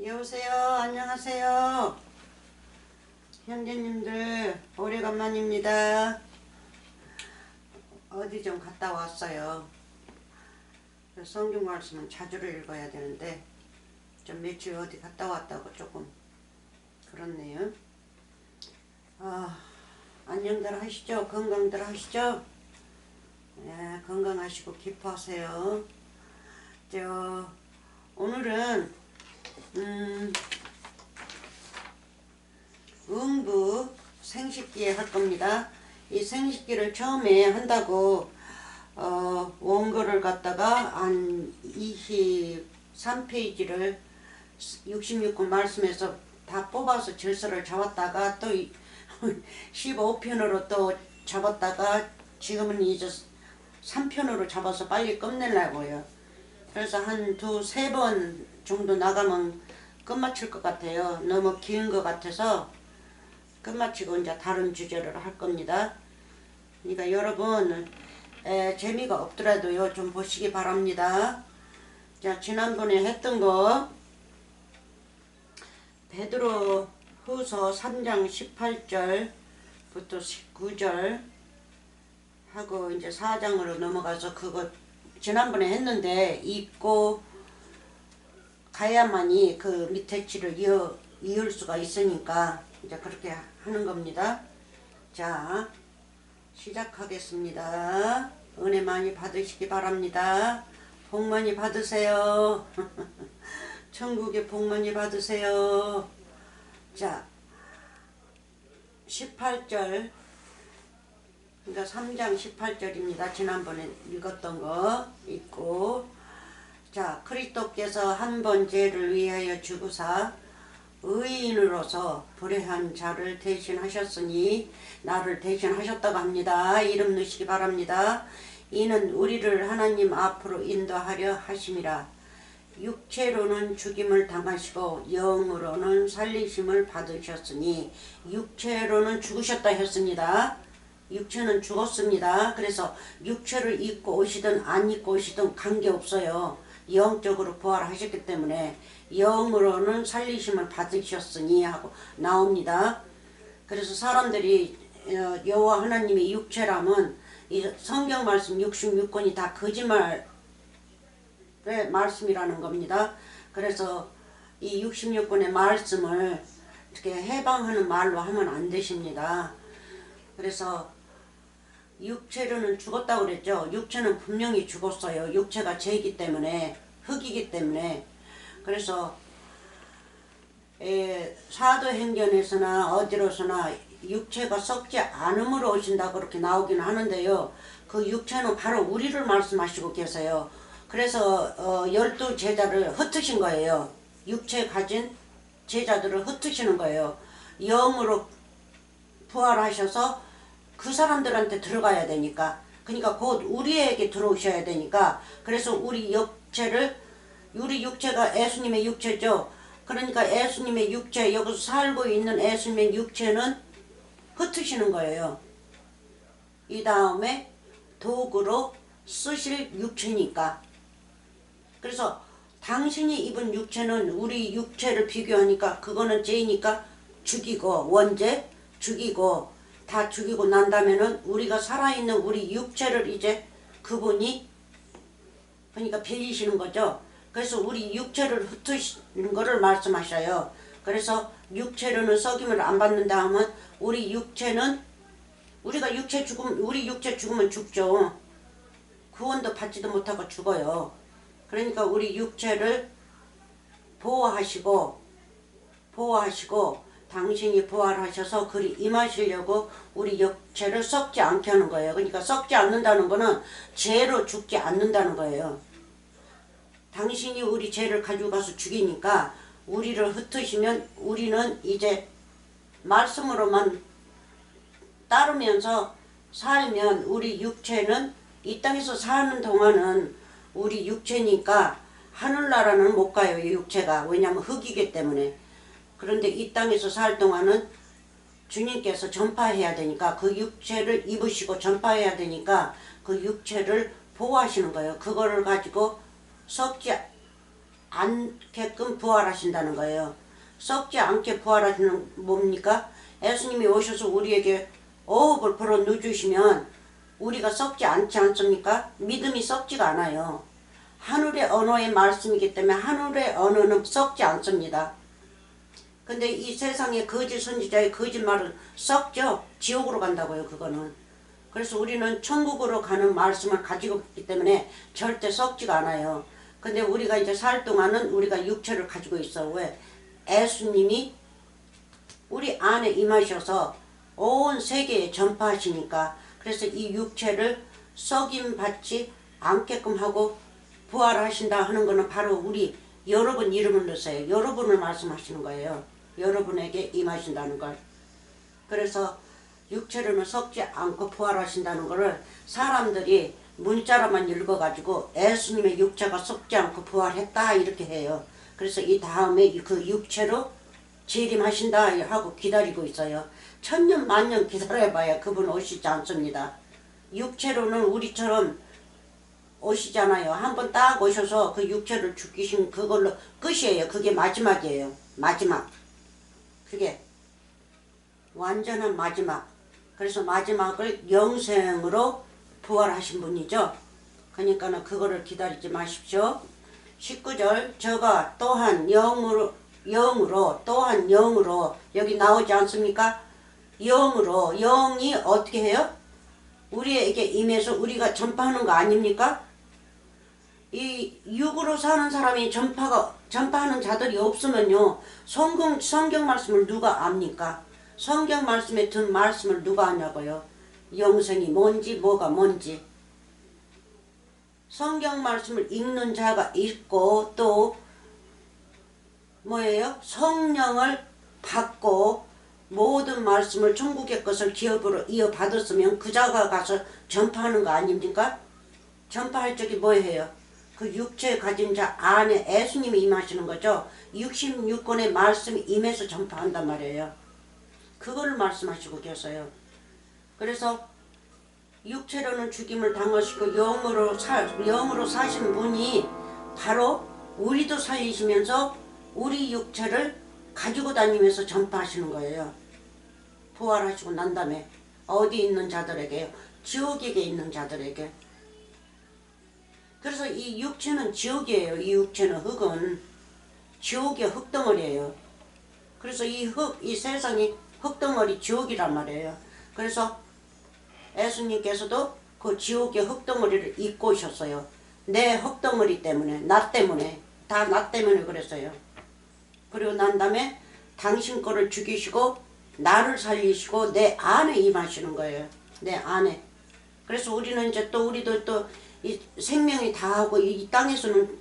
여보세요. 안녕하세요. 형제님들 오래간만입니다. 어디 좀 갔다 왔어요. 성경 말씀은 자주를 읽어야 되는데 좀 며칠 어디 갔다 왔다고 조금 그렇네요. 안녕들 하시죠? 건강들 하시죠? 네, 건강하시고 기뻐하세요. 오늘은 음부 생식기 할 겁니다. 이 생식기를 처음에 한다고 원고를 갖다가 한 23페이지를 66권 말씀에서 다 뽑아서 질서를 잡았다가 또 15편으로 또 잡았다가 지금은 이제 3편으로 잡아서 빨리 끝내려고요. 그래서 한 두세 번 정도 나가면 끝마칠 것 같아요. 너무 긴 것 같아서 끝마치고 이제 다른 주제를 할 겁니다. 그러니까 여러분 재미가 없더라도요 좀 보시기 바랍니다. 자, 지난번에 했던 거 베드로 후서 3장 18절부터 19절 하고 이제 4장으로 넘어가서 그거 지난번에 했는데 읽고 가야만이 그 밑에 치를 이을 수가 있으니까 이제 그렇게 하는 겁니다. 자, 시작하겠습니다. 은혜 많이 받으시기 바랍니다. 복 많이 받으세요. 천국에 복 많이 받으세요. 자, 18절, 그러니까 3장 18절입니다. 지난번에 읽었던 거 읽고, 자, 그리스도께서 한 번 죄를 위하여 죽으사 의인으로서 불의한 자를 대신하셨으니 나를 대신하셨다고 합니다. 이름 넣으시기 바랍니다. 이는 우리를 하나님 앞으로 인도하려 하심이라. 육체로는 죽임을 당하시고 영으로는 살리심을 받으셨으니 육체로는 죽으셨다 했습니다. 육체는 죽었습니다. 그래서 육체를 입고 오시든 안 입고 오시든 관계없어요. 영적으로 부활하셨기 때문에 영으로는 살리심을 받으셨으니 하고 나옵니다. 그래서 사람들이 여호와 하나님의 육체라면 이 성경 말씀 66권이 다 거짓말의 말씀이라는 겁니다. 그래서 이 66권의 말씀을 이렇게 해방하는 말로 하면 안 되십니다. 그래서 육체로는 죽었다고 그랬죠. 육체는 분명히 죽었어요. 육체가 죄이기 때문에, 흙이기 때문에. 그래서 사도행전에서나 어디로서나 육체가 썩지 않음으로 오신다 그렇게 나오긴 하는데요. 그 육체는 바로 우리를 말씀하시고 계세요. 그래서 12 제자를 흩으신 거예요. 육체 가진 제자들을 흩으시는 거예요. 영으로 부활하셔서 그 사람들한테 들어가야 되니까, 그러니까 곧 우리에게 들어오셔야 되니까, 그래서 우리 육체가 예수님의 육체죠. 그러니까 예수님의 육체, 여기서 살고 있는 예수님의 육체는 흩으시는 거예요. 이 다음에 도구로 쓰실 육체니까. 그래서 당신이 입은 육체는 우리 육체를 비교하니까 그거는 죄니까 죽이고, 원죄 죽이고, 다 죽이고 난 다음에는 우리가 살아있는 우리 육체를 이제 그분이 그러니까 빌리시는 거죠. 그래서 우리 육체를 흩으시는 거를 말씀하셔요. 그래서 육체로는 썩임을 안 받는다 하면 우리 육체는 우리 육체 죽으면 죽죠. 구원도 받지도 못하고 죽어요. 그러니까 우리 육체를 보호하시고 당신이 부활하셔서 그리 임하시려고 우리 육체를 썩지 않게 하는 거예요. 그러니까 썩지 않는다는 거는 죄로 죽지 않는다는 거예요. 당신이 우리 죄를 가지고 가서 죽이니까 우리를 흩으시면 우리는 이제 말씀으로만 따르면서 살면 우리 육체는 이 땅에서 사는 동안은 우리 육체니까 하늘나라는 못 가요. 이 육체가. 왜냐하면 흙이기 때문에. 그런데 이 땅에서 살 동안은 주님께서 전파해야 되니까 그 육체를 입으시고 전파해야 되니까 그 육체를 보호하시는 거예요. 그거를 가지고 썩지 않게끔 부활하신다는 거예요. 썩지 않게 부활하시는 뭡니까? 예수님이 오셔서 우리에게 어업을 불어 누주시면 우리가 썩지 않지 않습니까? 믿음이 썩지가 않아요. 하늘의 언어의 말씀이기 때문에 하늘의 언어는 썩지 않습니다. 근데 이 세상의 거짓 선지자의 거짓말은 썩죠. 지옥으로 간다고요. 그거는. 그래서 우리는 천국으로 가는 말씀을 가지고 있기 때문에 절대 썩지가 않아요. 근데 우리가 이제 살 동안은 우리가 육체를 가지고 있어. 왜? 예수님이 우리 안에 임하셔서 온 세계에 전파하시니까. 그래서 이 육체를 썩임 받지 않게끔 하고 부활하신다 하는 거는 바로 우리 여러분 이름을 넣으세요. 여러분을 말씀하시는 거예요. 여러분에게 임하신다는 걸. 그래서 육체로는 썩지 않고 부활하신다는 거를 사람들이 문자로만 읽어가지고 예수님의 육체가 썩지 않고 부활했다 이렇게 해요. 그래서 이 다음에 그 육체로 재림하신다 하고 기다리고 있어요. 천년 만년 기다려봐야 그분 오시지 않습니다. 육체로는 우리처럼 오시잖아요. 한번 딱 오셔서 그 육체를 죽이신 그걸로 끝이에요. 그게 마지막이에요. 마지막. 그게 완전한 마지막. 그래서 마지막을 영생으로 부활하신 분이죠. 그러니까는 그거를 기다리지 마십시오. 19절 저가 또한 영으로 또한 영으로 여기 나오지 않습니까? 영으로 영이 어떻게 해요? 우리에게 임해서 우리가 전파하는 거 아닙니까? 이 육으로 사는 사람이 전파하는 자들이 없으면요. 성경 말씀을 누가 압니까? 성경 말씀에 든 말씀을 누가 아냐고요? 영생이 뭔지 뭐가 뭔지. 성경 말씀을 읽는 자가 있고 또 뭐예요? 성령을 받고 모든 말씀을 천국의 것을 기업으로 이어받았으면 그 자가 가서 전파하는 거 아닙니까? 전파할 적이 뭐예요? 그 육체 가진 자 안에 예수님이 임하시는 거죠. 66권의 말씀이 임해서 전파한단 말이에요. 그거를 말씀하시고 계세요. 그래서 육체로는 죽임을 당하시고 영으로 사신 분이 바로 우리도 살리시면서 우리 육체를 가지고 다니면서 전파하시는 거예요. 부활하시고 난 다음에 어디 있는 자들에게요? 지옥에 있는 자들에게. 그래서 이 육체는 지옥이에요. 이 육체는 흙은 지옥의 흙덩어리예요. 그래서 이 세상이 흙덩어리 지옥이란 말이에요. 그래서 예수님께서도 그 지옥의 흙덩어리를 입고 오셨어요. 내 흙덩어리 때문에, 나 때문에, 다 나 때문에 그랬어요. 그리고 난 다음에 당신 거를 죽이시고 나를 살리시고 내 안에 임하시는 거예요. 내 안에. 그래서 우리는 이제 또 우리도 또 이 생명이 다하고 이 땅에서는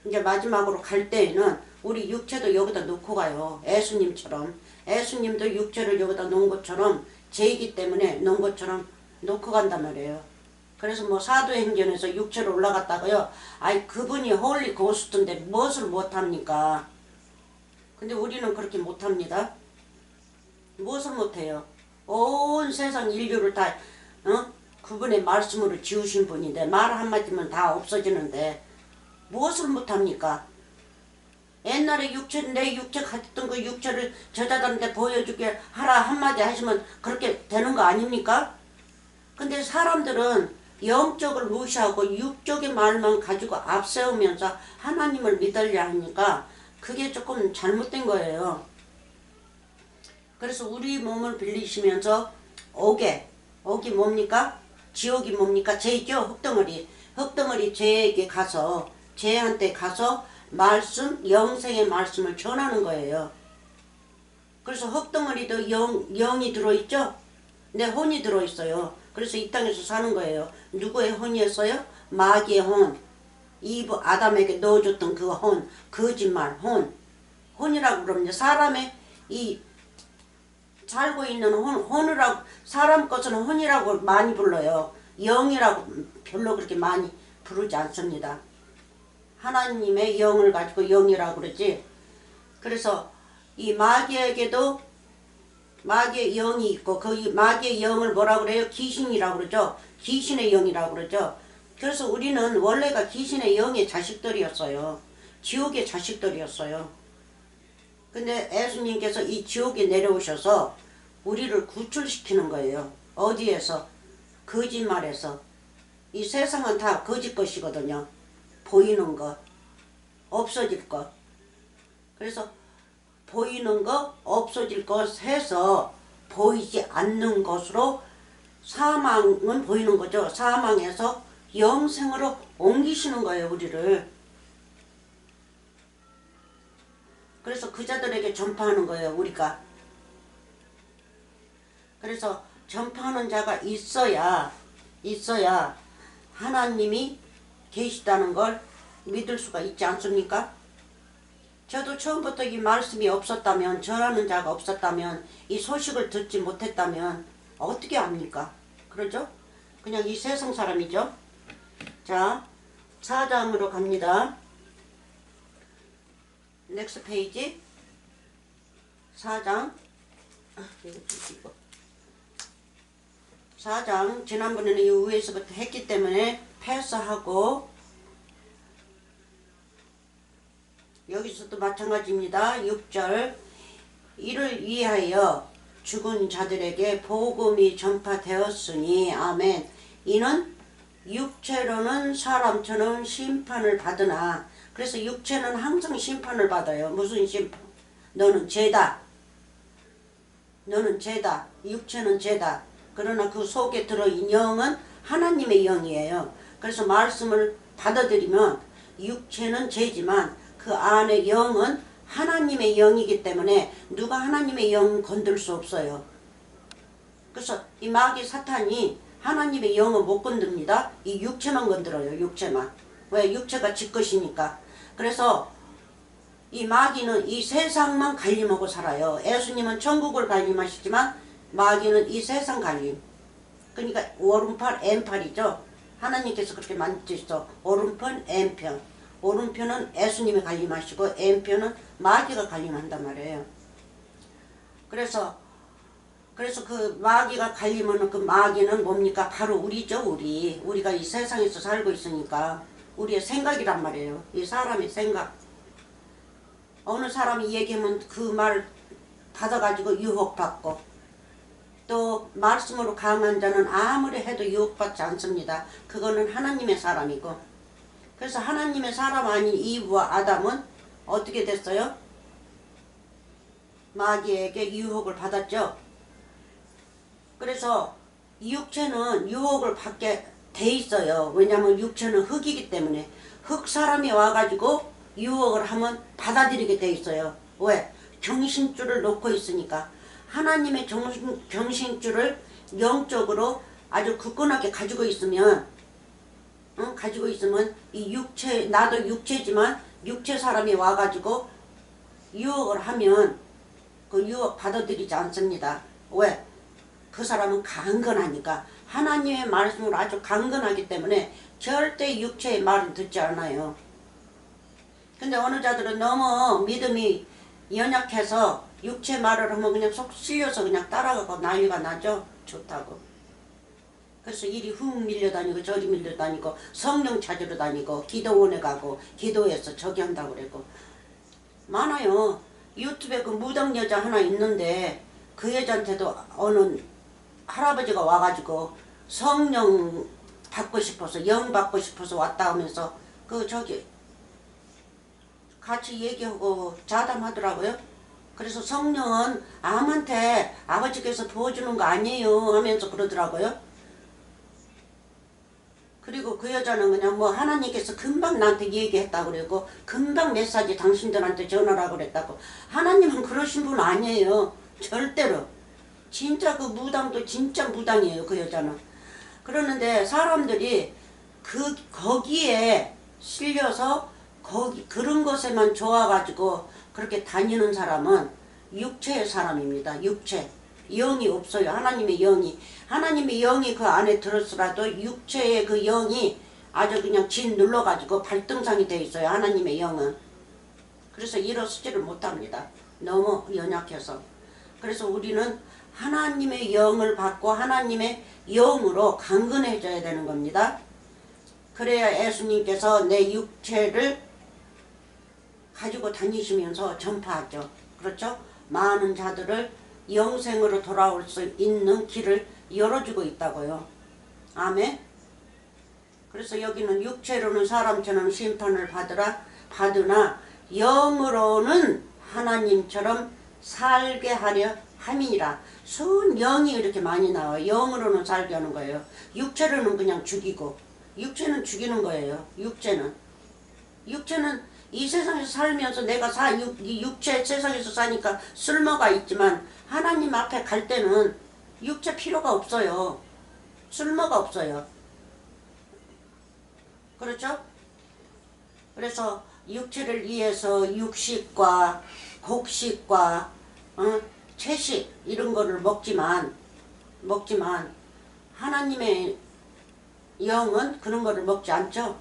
이제 마지막으로 갈 때에는 우리 육체도 여기다 놓고 가요. 예수님처럼. 예수님도 육체를 여기다 놓은 것처럼 죄이기 때문에 놓은 것처럼 놓고 간단 말이에요. 그래서 뭐 사도행전에서 육체로 올라갔다가요. 아이 그분이 홀리 고스트인데 무엇을 못합니까? 근데 우리는 그렇게 못합니다. 무엇을 못해요? 온 세상 인류를 다 그분의 말씀으로 지으신 분인데 말 한마디면 다 없어지는데 무엇을 못합니까? 옛날에 내 육체 같던 그 육체를 저자들한테 보여주게 하라 한마디 하시면 그렇게 되는 거 아닙니까? 근데 사람들은 영적을 무시하고 육적의 말만 가지고 앞세우면서 하나님을 믿으려 하니까 그게 조금 잘못된 거예요. 그래서 우리 몸을 빌리시면서 옥이 뭡니까? 지옥이 뭡니까? 죄죠. 흙덩어리 죄에게 가서 죄한테 가서 말씀, 영생의 말씀을 전하는 거예요. 그래서 흙덩어리도 영이 들어있죠? 내 혼이 들어있어요. 그래서 이 땅에서 사는 거예요. 누구의 혼이었어요? 마귀의 혼. 이브 아담에게 넣어줬던 그 혼, 거짓말, 혼이라고 그러면 사람의 이 살고 있는 혼이라고, 사람 것은 혼이라고 많이 불러요. 영이라고 별로 그렇게 많이 부르지 않습니다. 하나님의 영을 가지고 영이라고 그러지. 그래서 이 마귀에게도 마귀의 영이 있고 그 마귀의 영을 뭐라고 그래요? 귀신이라고 그러죠. 귀신의 영이라고 그러죠. 그래서 우리는 원래가 귀신의 영의 자식들이었어요. 지옥의 자식들이었어요. 근데 예수님께서 이 지옥에 내려오셔서 우리를 구출시키는 거예요. 어디에서? 거짓말에서. 이 세상은 다 거짓 것이거든요. 보이는 것, 없어질 것. 그래서 보이는 것, 없어질 것 해서 보이지 않는 것으로 사망은 보이는 거죠. 사망에서 영생으로 옮기시는 거예요, 우리를. 그래서 그자들에게 전파하는 거예요, 우리가. 그래서 전파하는 자가 있어야 하나님이 계시다는 걸 믿을 수가 있지 않습니까? 저도 처음부터 이 말씀이 없었다면, 전하는 자가 없었다면, 이 소식을 듣지 못했다면 어떻게 합니까? 그러죠? 그냥 이 세상 사람이죠. 자, 4장으로 갑니다. 넥스트 페이지. 4장. 4장. 지난번에는 이 위에서부터 했기 때문에 패스하고, 여기서도 마찬가지입니다. 6절. 이를 위하여 죽은 자들에게 복음이 전파되었으니, 아멘. 이는 육체로는 사람처럼 심판을 받으나, 그래서 육체는 항상 심판을 받아요. 무슨 심판? 너는 죄다. 너는 죄다. 육체는 죄다. 그러나 그 속에 들어있는 영은 하나님의 영이에요. 그래서 말씀을 받아들이면 육체는 죄지만 그 안에 영은 하나님의 영이기 때문에 누가 하나님의 영 건들 수 없어요. 그래서 이 마귀 사탄이 하나님의 영은 못 건듭니다. 이 육체만 건드려요. 육체만. 왜? 육체가 지 것이니까. 그래서 이 마귀는 이 세상만 관림하고 살아요. 예수님은 천국을 관림하시지만 마귀는 이 세상 관림. 그러니까 오른팔 왼팔이죠. 하나님께서 그렇게 만드셨어. 오른편 왼편. 오른편은 예수님이 관림하시고 왼편은 마귀가 관림한단 말이에요. 그래서 그 마귀가 관림하는 그 마귀는 뭡니까? 바로 우리죠. 우리가 이 세상에서 살고 있으니까 우리의 생각이란 말이에요. 이 사람의 생각. 어느 사람이 얘기하면 그 말 받아가지고 유혹받고, 또 말씀으로 강한 자는 아무리 해도 유혹받지 않습니다. 그거는 하나님의 사람이고. 그래서 하나님의 사람 아닌 이브와 아담은 어떻게 됐어요? 마귀에게 유혹을 받았죠. 그래서 육체는 유혹을 받게 돼 있어요. 왜냐하면 육체는 흙이기 때문에. 흙 사람이 와가지고 유혹을 하면 받아들이게 돼 있어요. 왜? 정신줄을 놓고 있으니까. 하나님의 정신줄을 영적으로 아주 굳건하게 가지고 있으면, 이 육체, 나도 육체지만 육체 사람이 와가지고 유혹을 하면 그 유혹 받아들이지 않습니다. 왜? 그 사람은 강건하니까. 하나님의 말씀으로 아주 강건하기 때문에 절대 육체의 말을 듣지 않아요. 근데 어느 자들은 너무 믿음이 연약해서 육체 말을 하면 그냥 속 실려서 그냥 따라가고 난리가 나죠. 좋다고. 그래서 이리 훅 밀려다니고 저리 밀려다니고 성령 찾으러 다니고 기도원에 가고 기도해서 저기 한다고 그랬고 많아요. 유튜브에 그 무당 여자 하나 있는데 그 여자한테도 어느 할아버지가 와가지고 성령 받고 싶어서 영 받고 싶어서 왔다 하면서 그 저기 같이 얘기하고 자담하더라고요. 그래서 성령은 암한테 아버지께서 부어주는 거 아니에요 하면서 그러더라고요. 그리고 그 여자는 그냥 뭐 하나님께서 금방 나한테 얘기했다고 그러고 금방 메시지 당신들한테 전하라고 그랬다고. 하나님은 그러신 분 아니에요. 절대로. 진짜 그 무당도 진짜 무당이에요. 그 여자는. 그러는데 사람들이 거기에 실려서 그런 것에만 좋아가지고 그렇게 다니는 사람은 육체의 사람입니다. 육체. 영이 없어요. 하나님의 영이 그 안에 들었으라도 육체의 그 영이 아주 그냥 진 눌러가지고 발등상이 되어 있어요. 하나님의 영은. 그래서 일어서지를 못합니다. 너무 연약해서. 그래서 우리는 하나님의 영을 받고 하나님의 영으로 강건해져야 되는 겁니다. 그래야 예수님께서 내 육체를 가지고 다니시면서 전파하죠. 그렇죠? 많은 자들을 영생으로 돌아올 수 있는 길을 열어주고 있다고요. 아멘. 그래서 여기는 육체로는 사람처럼 심판을 받으나 영으로는 하나님처럼 살게 하려 함이니라. 영이 이렇게 많이 나와요. 영으로는 살게 하는 거예요. 육체로는 그냥 죽이고, 육체는 죽이는 거예요. 육체는 이 세상에서 살면서 내가 이 육체 세상에서 사니까 쓸모가 있지만 하나님 앞에 갈 때는 육체 필요가 없어요. 쓸모가 없어요. 그렇죠? 그래서 육체를 위해서 육식과 곡식과 채식 이런 거를 먹지만 하나님의 영은 그런 거를 먹지 않죠.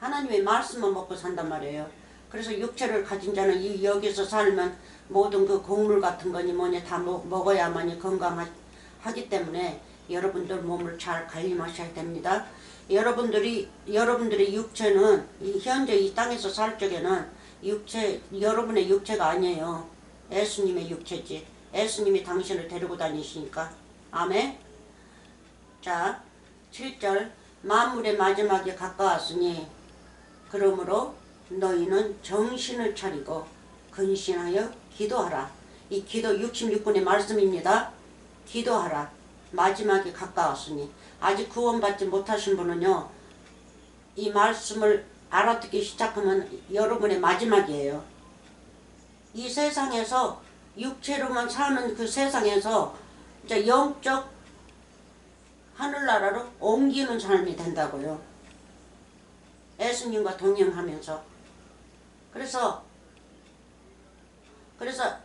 하나님의 말씀만 먹고 산단 말이에요. 그래서 육체를 가진 자는 여기서 살면 모든 그 곡물 같은 거니 뭐니 다 먹어야만이 건강하기 때문에 여러분들 몸을 잘 관리하셔야 됩니다. 여러분들의 육체는 현재 이 땅에서 살 적에는 여러분의 육체가 아니에요. 예수님의 육체지. 예수님이 당신을 데리고 다니시니까. 아멘. 자, 7절 만물의 마지막이 가까웠으니 그러므로 너희는 정신을 차리고 근신하여 기도하라. 이 기도 66분의 말씀입니다. 기도하라. 마지막이 가까웠으니. 아직 구원받지 못하신 분은요, 이 말씀을 알아듣기 시작하면 여러분의 마지막이에요. 이 세상에서 육체로만 사는 그 세상에서 이제 영적 하늘나라로 옮기는 삶이 된다고요. 예수님과 동행하면서. 그래서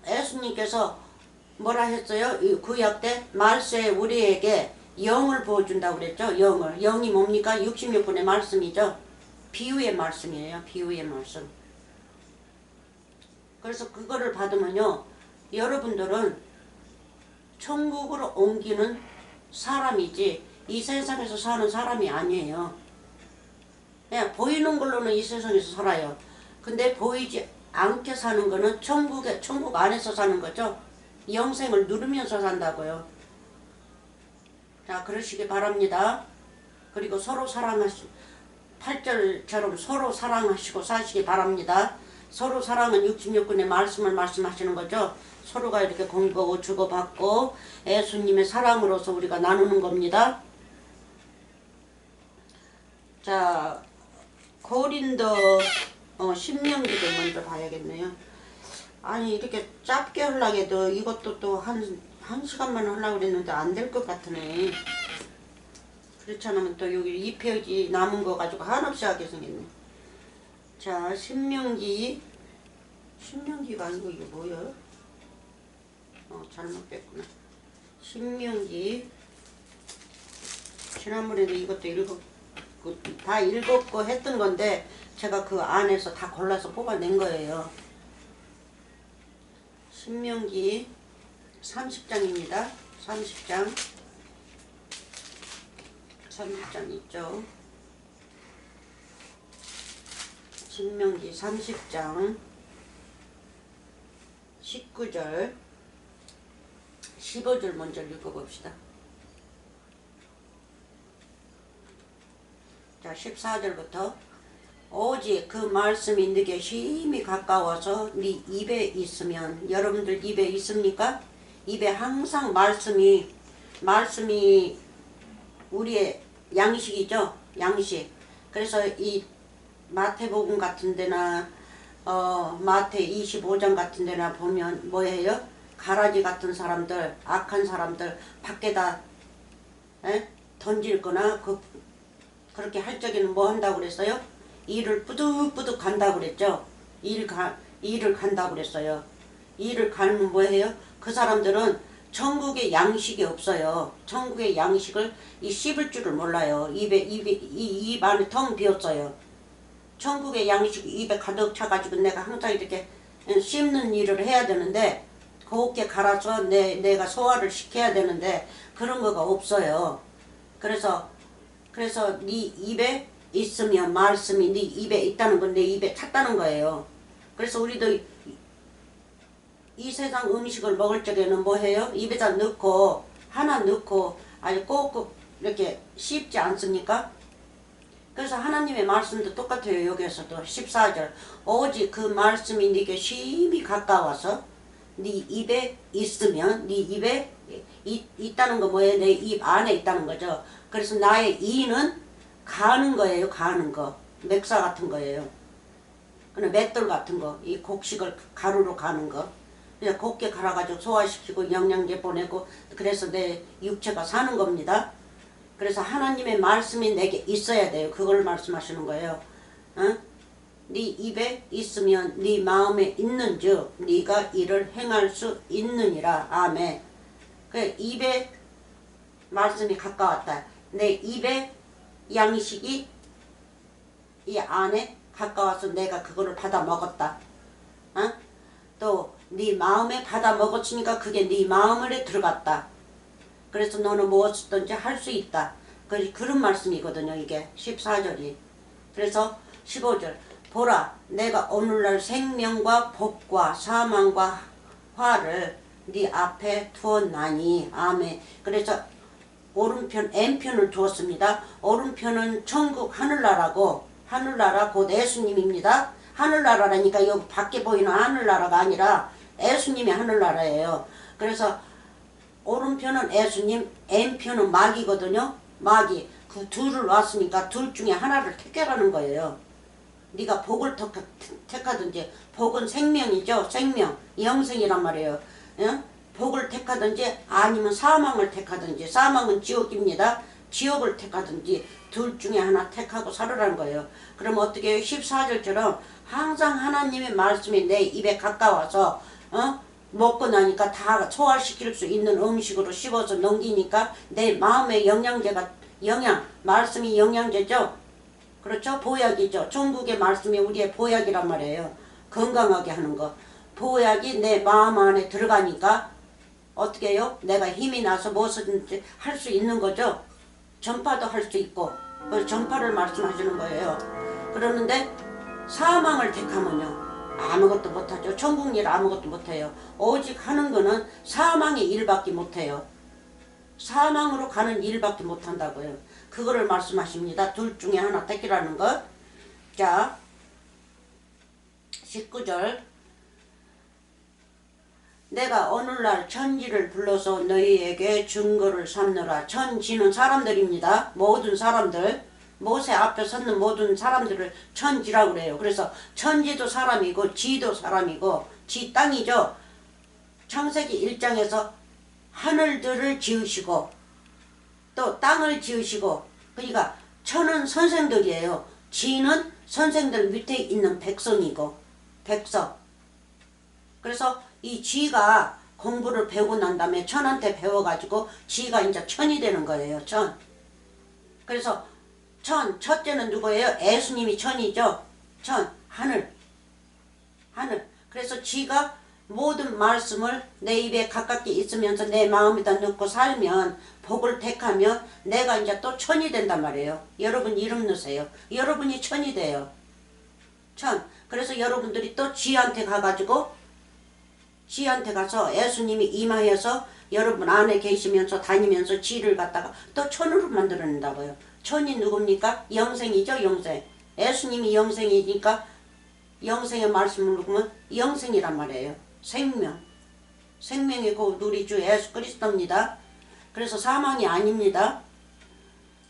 예수님께서 뭐라 했어요? 구약 때 말세에 우리에게 영을 부어준다고 그랬죠. 영이 뭡니까? 66분의 말씀이죠. 비유의 말씀이에요. 비유의 말씀. 그래서 그거를 받으면요, 여러분들은 천국으로 옮기는 사람이지 이 세상에서 사는 사람이 아니에요. 그냥 보이는 걸로는 이 세상에서 살아요. 근데 보이지 않게 사는 거는 천국 안에서 사는 거죠. 영생을 누리면서 산다고요. 자, 그러시기 바랍니다. 그리고 서로 8절처럼 서로 사랑하시고 사시기 바랍니다. 서로 사랑은 66분의 말씀을 말씀하시는 거죠. 서로가 이렇게 공부하고 주고받고 예수님의 사랑으로서 우리가 나누는 겁니다. 자, 고린도 신명기를 먼저 봐야겠네요. 아니, 이렇게 짧게 하려고 해도 이것도 또 한 시간만 하려고 그랬는데 안 될 것 같으네. 그렇지 않으면 또 여기 2페이지 남은 거 가지고 한없이 하게 생겼네. 자, 신명기가 아니고 이게 뭐야? 잘못 뺐구나. 신명기. 지난번에도 이것도 다 읽었고 했던 건데 제가 그 안에서 다 골라서 뽑아낸 거예요. 신명기 30장입니다. 30장 있죠. 신명기 30장 19절 15절 먼저 읽어봅시다. 자, 14절부터 오직 그 말씀이 네게 힘이 가까워서 네 입에 있으면. 여러분들 입에 있습니까? 입에 항상 말씀이 우리의 양식이죠. 양식. 그래서 이 마태복음 같은 데나 마태 25장 같은 데나 보면 뭐예요? 가라지 같은 사람들, 악한 사람들 밖에다 던질 거나 그렇게 할 적에는 뭐 한다고 그랬어요? 일을 뿌득뿌득 간다고 그랬죠. 일을 간다고 그랬어요. 일을 가면 뭐예요? 그 사람들은 천국의 양식이 없어요. 천국의 양식을 씹을 줄을 몰라요. 입 안에 텅 비었어요. 천국의 양식이 입에 가득 차가지고 내가 항상 이렇게 씹는 일을 해야 되는데, 곱게 갈아서 내가 소화를 시켜야 되는데 그런 거가 없어요. 그래서 네 입에 있으면 말씀이 네 입에 있다는 건 내 입에 찼다는 거예요. 그래서 우리도 이 세상 음식을 먹을 적에는 뭐 해요? 입에다 넣고 하나 넣고 아주 꼭꼭 이렇게 씹지 않습니까? 그래서 하나님의 말씀도 똑같아요. 여기에서도 14절 오직 그 말씀이 네게 심히 가까워서 네 입에 있으면 네 입에 있다는 거 뭐예요? 내 입 안에 있다는 거죠. 그래서 나의 이는 가는 거예요. 가는 거. 맥사 같은 거예요. 그냥 맷돌 같은 거. 이 곡식을 가루로 가는 거. 그냥 곱게 갈아가지고 소화시키고 영양제 보내고 그래서 내 육체가 사는 겁니다. 그래서 하나님의 말씀이 내게 있어야 돼요. 그걸 말씀하시는 거예요. 어? 네 입에 있으면 네 마음에 있는즉 네가 이를 행할 수 있느니라. 아멘. 그 입에 말씀이 가까웠다. 내 입에 양식이 이 안에 가까워서 내가 그거를 받아 먹었다. 어? 또 네 마음에 받아 먹었으니까 그게 네 마음에 들어갔다. 그래서 너는 무엇이든지 할 수 있다. 그런 말씀이거든요. 이게 14절이. 그래서 15절 보라 내가 오늘날 생명과 복과 사망과 화를 네 앞에 두었나니. 아멘. 그래서 오른편 N편을 두었습니다. 오른편은 천국 하늘나라고 하늘나라 곧 예수님입니다. 하늘나라라니까 여기 밖에 보이는 하늘나라가 아니라 예수님이 하늘나라예요. 그래서 오른편은 예수님, N편은 마귀거든요. 마귀. 그 둘을 놨으니까 둘 중에 하나를 택하라는 거예요. 네가 복을 택하든지 복은 생명이죠. 생명, 영생이란 말이에요. 예? 복을 택하든지 아니면 사망을 택하든지 사망은 지옥입니다. 지옥을 택하든지 둘 중에 하나 택하고 살으라는 거예요. 그럼 어떻게 해요? 14절처럼 항상 하나님의 말씀이 내 입에 가까워서 먹고 나니까 다 소화시킬 수 있는 음식으로 씹어서 넘기니까 내 마음의 말씀이 영양제죠. 그렇죠? 보약이죠. 중국의 말씀이 우리의 보약이란 말이에요. 건강하게 하는 거. 보약이 내 마음 안에 들어가니까 어떻게 해요? 내가 힘이 나서 무엇이든지 할 수 있는 거죠. 전파도 할 수 있고 전파를 말씀하시는 거예요. 그러는데 사망을 택하면요. 아무것도 못하죠. 천국 일 아무것도 못해요. 오직 하는 거는 사망의 일밖에 못해요. 사망으로 가는 일밖에 못한다고요. 그거를 말씀하십니다. 둘 중에 하나 택이라는 것. 자 19절 내가 오늘날 천지를 불러서 너희에게 증거를 삼느라. 천지는 사람들입니다. 모든 사람들. 모세 앞에 섰는 모든 사람들을 천지라고 그래요. 그래서 천지도 사람이고 지도 사람이고 지 땅이죠. 창세기 1장에서 하늘들을 지으시고 또 땅을 지으시고 그러니까 천은 선생들이에요. 지는 선생들 밑에 있는 백성이고 백성. 그래서 이 지가 공부를 배우고 난 다음에 천한테 배워가지고 지가 이제 천이 되는 거예요. 천. 그래서 첫째는 누구예요? 예수님이 천이죠. 천, 하늘. 그래서 지가 모든 말씀을 내 입에 가깝게 있으면서 내 마음에다 넣고 살면 복을 택하면 내가 이제 또 천이 된단 말이에요. 여러분 이름 넣으세요. 여러분이 천이 돼요. 천. 그래서 여러분들이 또 지한테 가가지고 지한테 가서 예수님이 임하여서 여러분 안에 계시면서 다니면서 지를 갖다가 또 천으로 만들어낸다고요. 천이 누굽니까? 영생이죠. 영생. 예수님이 영생이니까 영생의 말씀을 누르면 영생이란 말이에요. 생명. 생명이 곧 우리 주 예수 그리스도입니다. 그래서 사망이 아닙니다.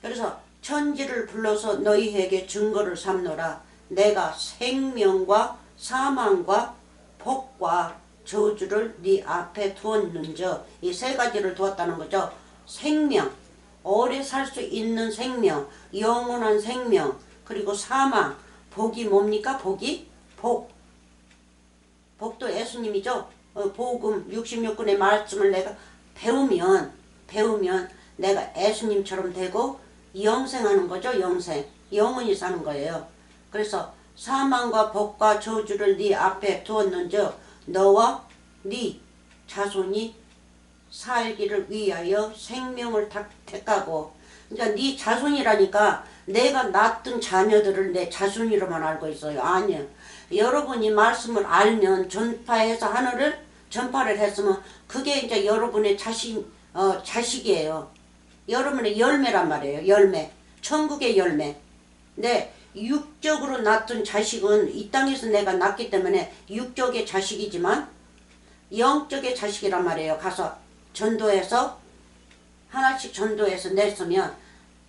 그래서 천지를 불러서 너희에게 증거를 삼노라. 내가 생명과 사망과 복과 저주를 네 앞에 두었는저. 이 세 가지를 두었다는 거죠. 생명. 오래 살 수 있는 생명, 영원한 생명, 그리고 사망. 복이 뭡니까? 복이? 복. 복도 예수님이죠. 복음 66권의 말씀을 내가 배우면 내가 예수님처럼 되고 영생하는 거죠. 영생. 영원히 사는 거예요. 그래서 사망과 복과 저주를 네 앞에 두었는즉 너와 네 자손이 살기를 위하여 생명을 택하고 그러니까 네 자손이라니까 내가 낳던 자녀들을 내 자손이로만 알고 있어요. 아니요. 여러분이 말씀을 알면 전파해서 하늘을 전파를 했으면 그게 이제 여러분의 자식이에요. 여러분의 열매란 말이에요. 열매. 천국의 열매. 근데 육적으로 낳던 자식은 이 땅에서 내가 낳기 때문에 육적의 자식이지만 영적의 자식이란 말이에요. 가서 전도해서 하나씩 전도해서 냈으면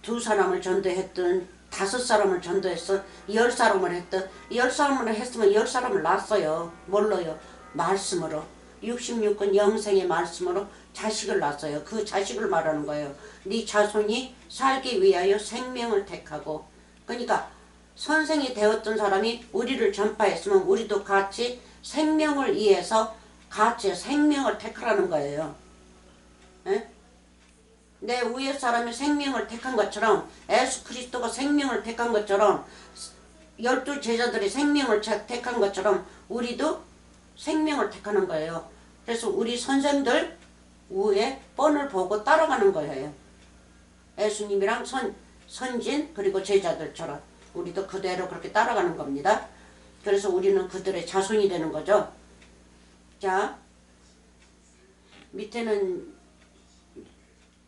2사람을 전도했든 5사람을 전도했어 10사람을 했든 10사람을 했으면 10사람을 낳았어요. 뭘로요? 말씀으로. 66권 영생의 말씀으로 자식을 낳았어요. 그 자식을 말하는 거예요. 네 자손이 살기 위하여 생명을 택하고. 그러니까 선생이 되었던 사람이 우리를 전파했으면 우리도 같이 생명을 위해서 같이 생명을 택하라는 거예요. 에? 내 위에 사람이 생명을 택한 것처럼 예수 그리스도가 생명을 택한 것처럼 12제자들이 생명을 택한 것처럼 우리도 생명을 택하는 거예요. 그래서 우리 선생들 위에 뻔을 보고 따라가는 거예요. 예수님이랑 선진 그리고 제자들처럼 우리도 그대로 그렇게 따라가는 겁니다. 그래서 우리는 그들의 자손이 되는 거죠. 자, 밑에는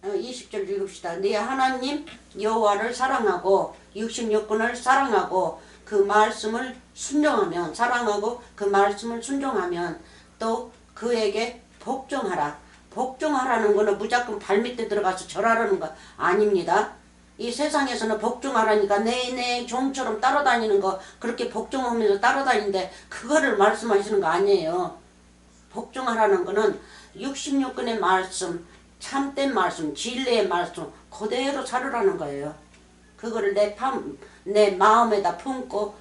20절 읽읍시다. 네 하나님 여호와를 사랑하고 66권을 사랑하고 그 말씀을 순종하면 사랑하고 그 말씀을 순종하면 또 그에게 복종하라. 복종하라는 거는 무조건 발밑에 들어가서 절하라는 거 아닙니다. 이 세상에서는 복종하라니까 내 종처럼 따라다니는 거 그렇게 복종하면서 따라다니는데 그거를 말씀하시는 거 아니에요. 복종하라는 거는 66권의 말씀 참된 말씀, 진리의 말씀 그대로 살으라는 거예요. 그거를 내 마음에다 품고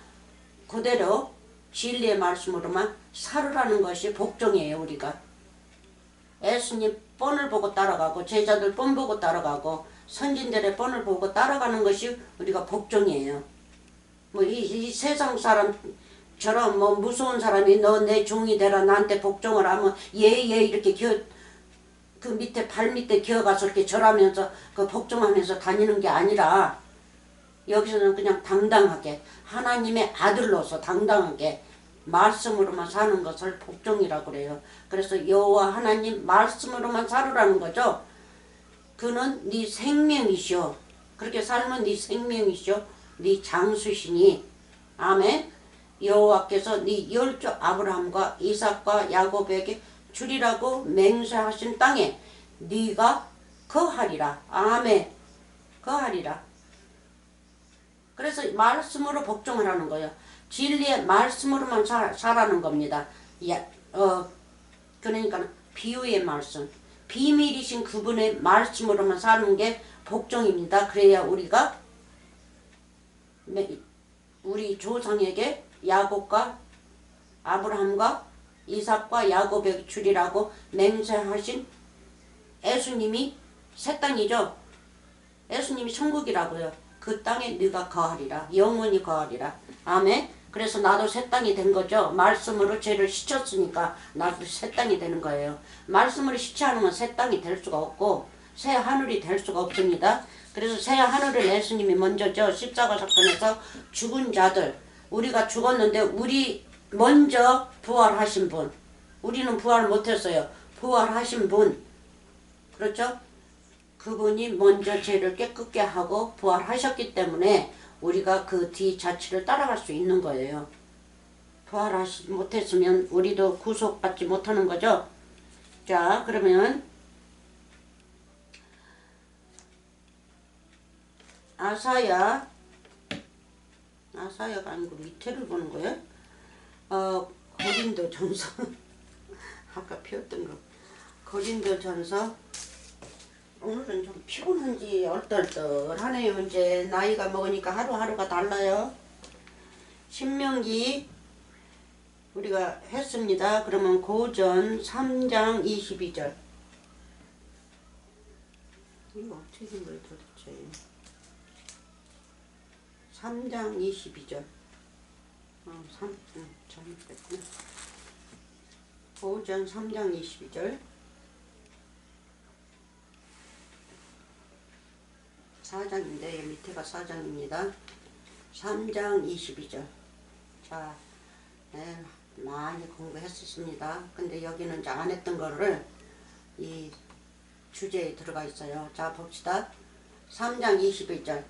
그대로 진리의 말씀으로만 살으라는 것이 복종이에요. 우리가 예수님 뻔을 보고 따라가고 제자들 뻔 보고 따라가고 선진들의 뻔을 보고 따라가는 것이 우리가 복종이에요. 뭐 이 세상 사람처럼 뭐 무서운 사람이 너 내 종이 되라 나한테 복종을 하면 예예 이렇게 그 밑에 발 밑에 기어가서 이렇게 절하면서 그 복종하면서 다니는 게 아니라 여기서는 그냥 당당하게 하나님의 아들로서 당당하게 말씀으로만 사는 것을 복종이라고 그래요. 그래서 여호와 하나님 말씀으로만 살으라는 거죠. 그는 네 생명이시오. 그렇게 살면 네 생명이시오. 네 장수시니 아멘. 여호와께서 네 열조 아브라함과 이삭과 야곱에게 주리라고 맹세하신 땅에 네가 거하리라. 아멘. 거하리라. 그래서 말씀으로 복종하라는 거예요. 진리의 말씀으로만 살아는 겁니다. 그러니까 비유의 말씀, 비밀이신 그분의 말씀으로만 사는 게 복종입니다. 그래야 우리가 우리 조상에게 야곱과 아브라함과 이삭과 야곱에게 주리라고 맹세하신 예수님이 새 땅이죠. 예수님이 천국이라고요. 그 땅에 네가 거하리라. 영원히 거하리라. 아멘. 그래서 나도 새 땅이 된 거죠. 말씀으로 죄를 씻었으니까 나도 새 땅이 되는 거예요. 말씀으로 씻지 않으면 새 땅이 될 수가 없고 새 하늘이 될 수가 없습니다. 그래서 새 하늘을 예수님이 먼저죠. 십자가 사건에서 죽은 자들 우리가 죽었는데 우리 먼저 부활하신 분 우리는 부활 못했어요. 부활하신 분 그렇죠? 그분이 먼저 죄를 깨끗게 하고 부활하셨기 때문에 우리가 그 뒤 자취를 따라갈 수 있는 거예요. 부활하지 못했으면 우리도 구속받지 못하는 거죠. 자 그러면 아사야가 아니고 밑에를 보는 거예요. 고린도 전서 아까 펴었던 거 고린도 전서 오늘은 좀 피곤한지 얼떨떨하네요. 이제 나이가 먹으니까 하루하루가 달라요. 신명기 우리가 했습니다. 그러면 고전 3장 22절 이거 어떻게 된 거예요 도대체. 3장 22절 잘못됐구나. 고전 3장 22절 4장인데 밑에가 4장입니다. 3장 22절. 자, 네, 많이 공부했었습니다. 근데 여기는 이제 안 했던 거를 이 주제에 들어가 있어요. 자, 봅시다. 3장 21절.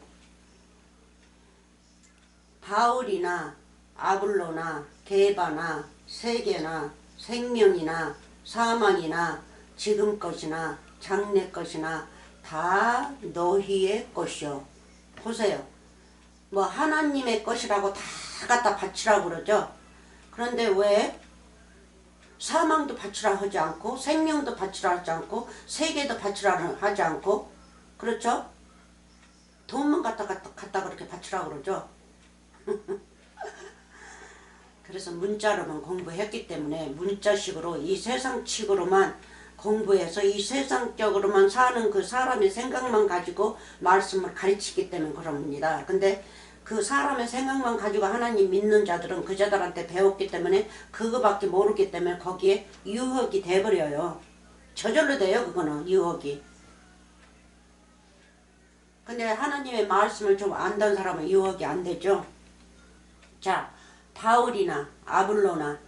바울이나 아블로나 게바나 세계나 생명이나 사망이나 지금 것이나 장래 것이나 다 너희의 것이요. 보세요. 뭐 하나님의 것이라고 다 갖다 바치라고 그러죠. 그런데 왜 사망도 바치라 하지 않고 생명도 바치라 하지 않고 세계도 바치라 하지 않고 그렇죠? 돈만 갖다 그렇게 바치라 그러죠. 그래서 문자로만 공부했기 때문에 문자식으로 이 세상식으로만 공부해서 이 세상적으로만 사는 그 사람의 생각만 가지고 말씀을 가르치기 때문에 그럽니다. 근데 그 사람의 생각만 가지고 하나님 믿는 자들은 그 자들한테 배웠기 때문에 그거밖에 모르기 때문에 거기에 유혹이 돼버려요. 저절로 돼요. 그거는 유혹이. 근데 하나님의 말씀을 좀 안다는 사람은 유혹이 안 되죠. 자, 바울이나 아블로나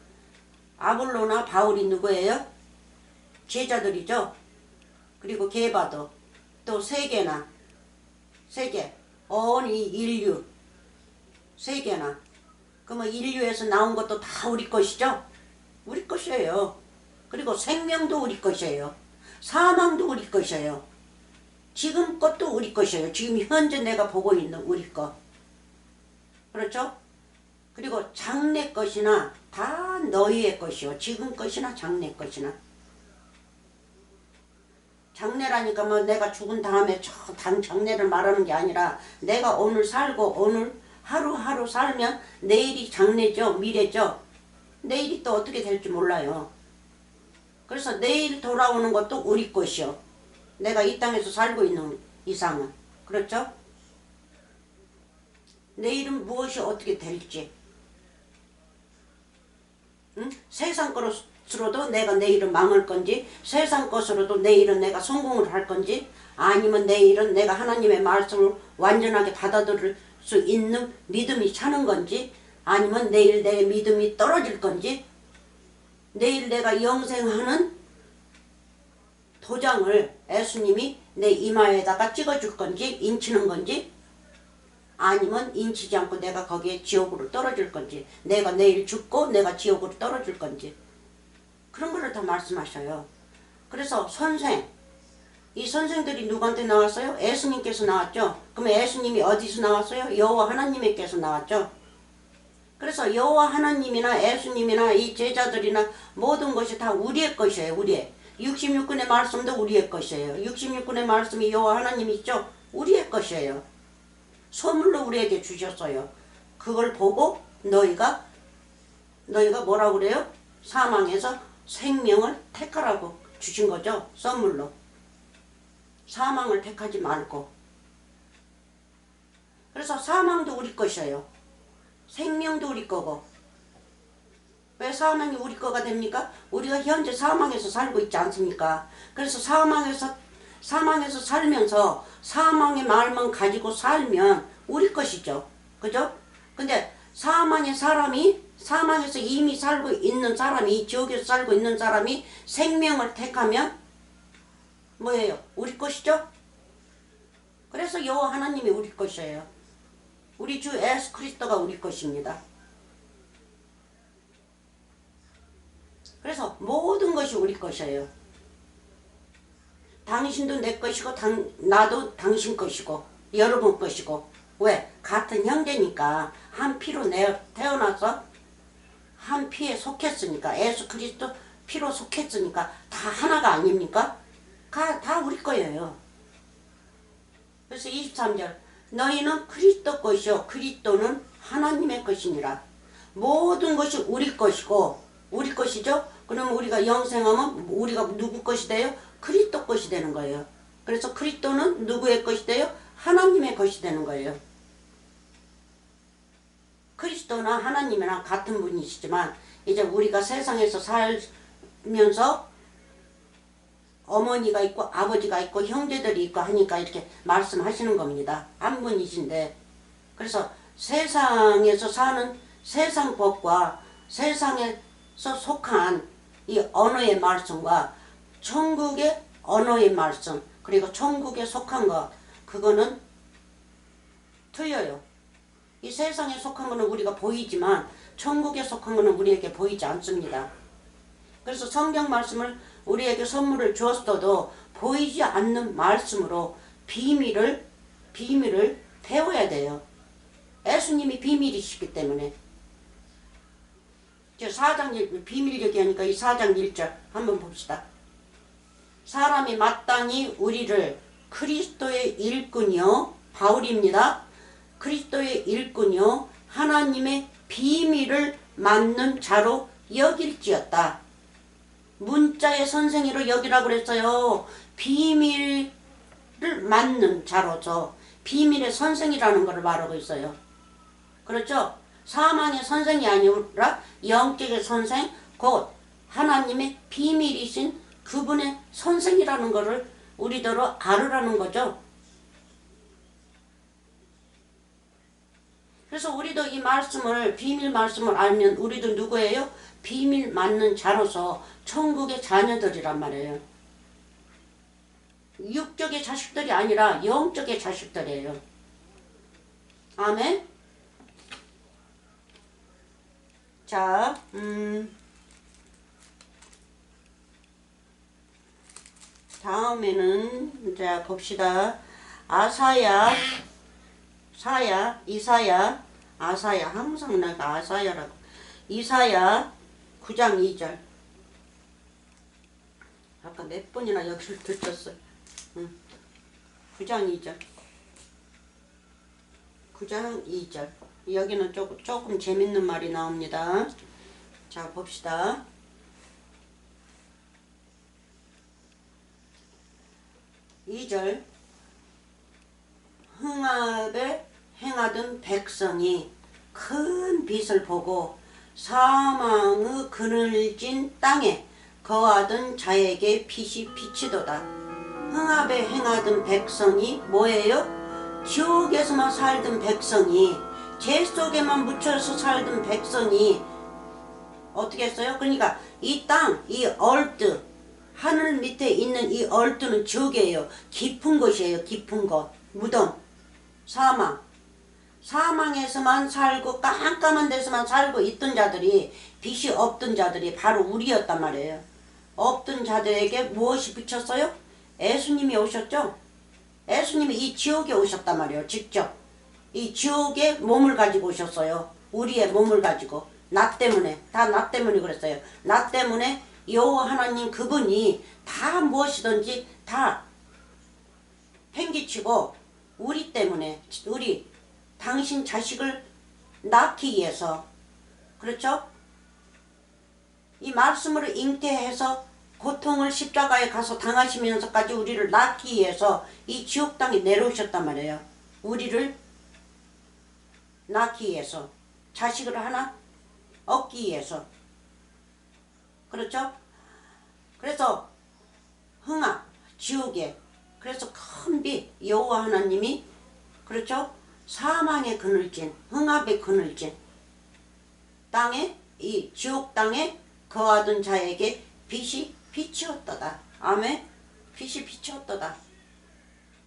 바울이 누구예요? 제자들이죠. 그리고 게바도 또 세계나 세계 온 이 인류 세계나 그러면 인류에서 나온 것도 다 우리 것이죠. 우리 것이에요. 그리고 생명도 우리 것이에요. 사망도 우리 것이에요. 지금 것도 우리 것이에요. 지금 현재 내가 보고 있는 우리 것. 그렇죠? 그리고 장래 것이나 다 너희의 것이요. 지금 것이나 장래 것이나. 장래라니까 뭐 내가 죽은 다음에 장래를 말하는 게 아니라 내가 오늘 살고 오늘 하루하루 살면 내일이 장래죠. 미래죠. 내일이 또 어떻게 될지 몰라요. 그래서 내일 돌아오는 것도 우리 것이요. 내가 이 땅에서 살고 있는 이상은. 그렇죠? 내일은 무엇이 어떻게 될지. 응? 세상 것으로도 내가 내일은 망할 건지 세상 것으로도 내일은 내가 성공을 할 건지 아니면 내일은 내가 하나님의 말씀을 완전하게 받아들일 수 있는 믿음이 차는 건지 아니면 내일 내 믿음이 떨어질 건지 내일 내가 영생하는 도장을 예수님이 내 이마에다가 찍어줄 건지 인치는 건지 아니면 인치지 않고 내가 거기에 지옥으로 떨어질 건지 내가 내일 죽고 내가 지옥으로 떨어질 건지 그런 거를 다 말씀하셔요. 그래서 이 선생들이 누구한테 나왔어요? 예수님께서 나왔죠. 그럼 예수님이 어디서 나왔어요? 여호와 하나님께서 나왔죠. 그래서 여호와 하나님이나 예수님이나 이 제자들이나 모든 것이 다 우리의 것이에요. 우리의 66권의 말씀도 우리의 것이에요. 66권의 말씀이 여호와 하나님이죠. 우리의 것이에요. 선물로 우리에게 주셨어요. 그걸 보고 너희가 뭐라고 그래요? 사망에서 생명을 택하라고 주신 거죠. 선물로. 사망을 택하지 말고. 그래서 사망도 우리 것이에요. 생명도 우리 거고. 왜 사망이 우리 거가 됩니까? 우리가 현재 사망에서 살고 있지 않습니까? 그래서 사망에서 살면서 사망의 말만 가지고 살면 우리 것이죠. 그죠? 근데 사망에서 이미 살고 있는 사람이 지옥에서 살고 있는 사람이 생명을 택하면 뭐예요? 우리 것이죠? 그래서 여호와 하나님이 우리 것이에요. 우리 주 예수 그리스도가 우리 것입니다. 그래서 모든 것이 우리 것이에요. 당신도 내 것이고 나도 당신 것이고 여러분 것이고 왜? 같은 형제니까 한 피로 태어나서 한 피에 속했으니까 예수 그리스도 피로 속했으니까 다 하나가 아닙니까? 다 우리 거예요. 그래서 23절 너희는 그리스도 것이요 그리스도는 하나님의 것이니라. 모든 것이 우리 것이고 우리 것이죠. 그러면 우리가 영생하면 우리가 누구 것이 돼요? 그리스도 것이 되는 거예요. 그래서 그리스도는 누구의 것이 돼요? 하나님의 것이 되는 거예요. 그리스도나 하나님이랑 같은 분이시지만 이제 우리가 세상에서 살면서 어머니가 있고 아버지가 있고 형제들이 있고 하니까 이렇게 말씀하시는 겁니다. 한 분이신데, 그래서 세상에서 사는 세상 법과 세상에서 속한 이 언어의 말씀과 천국의 언어의 말씀, 그리고 천국에 속한 것, 그거는 틀려요. 이 세상에 속한 거는 우리가 보이지만 천국에 속한 거는 우리에게 보이지 않습니다. 그래서 성경 말씀을 우리에게 선물을 주었어도 보이지 않는 말씀으로 비밀을 배워야 돼요. 예수님이 비밀이시기 때문에. 4장 1, 비밀 얘기하니까 이 4장 1절 한번 봅시다. 사람이 마땅히 우리를 그리스도의 일꾼이요, 바울입니다. 그리스도의 일꾼이요 하나님의 비밀을 맡는 자로 여길지어다. 문자의 선생이로 여기라고 그랬어요. 비밀을 맡는 자로서 비밀의 선생이라는 것을 말하고 있어요. 그렇죠? 사망의 선생이 아니라 영적의 선생, 곧 하나님의 비밀이신 그분의 선생이라는 것을 우리더러 알으라는 거죠. 그래서 우리도 이 말씀을, 비밀 말씀을 알면 우리도 누구예요? 비밀 맞는 자로서 천국의 자녀들이란 말이에요. 육적의 자식들이 아니라 영적의 자식들이에요. 아멘. 자, 다음에는 자 봅시다. 이사야, 항상 내가 아사야라고. 이사야 9장 2절. 아까 몇 번이나 여기를 들켰어. 9장 2절. 9장 2절. 여기는 조금 재밌는 말이 나옵니다. 자, 봅시다. (2절) 흥압에 행하던 백성이 큰 빛을 보고 사망의 그늘진 땅에 거하던 자에게 빛이 비치도다. 흥압에 행하던 백성이 뭐예요? 지옥에서만 살던 백성이, 죄 속에만 묻혀서 살던 백성이 어떻게 했어요? 그러니까 이 땅, 이 얼뜨, 하늘 밑에 있는 이 얼뜨는 지옥이에요. 깊은 곳이에요. 깊은 곳. 무덤, 사망. 사망에서만 살고 깜깜한 데서만 살고 있던 자들이, 빛이 없던 자들이 바로 우리였단 말이에요. 없던 자들에게 무엇이 비쳤어요? 예수님이 오셨죠? 예수님이 이 지옥에 오셨단 말이에요. 직접 이 지옥에 몸을 가지고 오셨어요. 우리의 몸을 가지고. 나 때문에, 다 나 때문에 그랬어요. 나 때문에 여호와 하나님 그분이 다 무엇이든지 다 팽개치고 우리 때문에, 우리 당신 자식을 낳기 위해서, 그렇죠? 이 말씀으로 잉태해서 고통을 십자가에 가서 당하시면서까지 우리를 낳기 위해서 이 지옥 땅에 내려오셨단 말이에요. 우리를 낳기 위해서, 자식을 하나 얻기 위해서. 그렇죠? 그래서 흥압, 지옥에, 그래서 큰 빛, 여호와 하나님이, 그렇죠? 사망의 그늘진, 흥압의 그늘진 땅에, 이 지옥 땅에 거하던 자에게 빛이 비치었도다. 아멘. 빛이 비치었도다.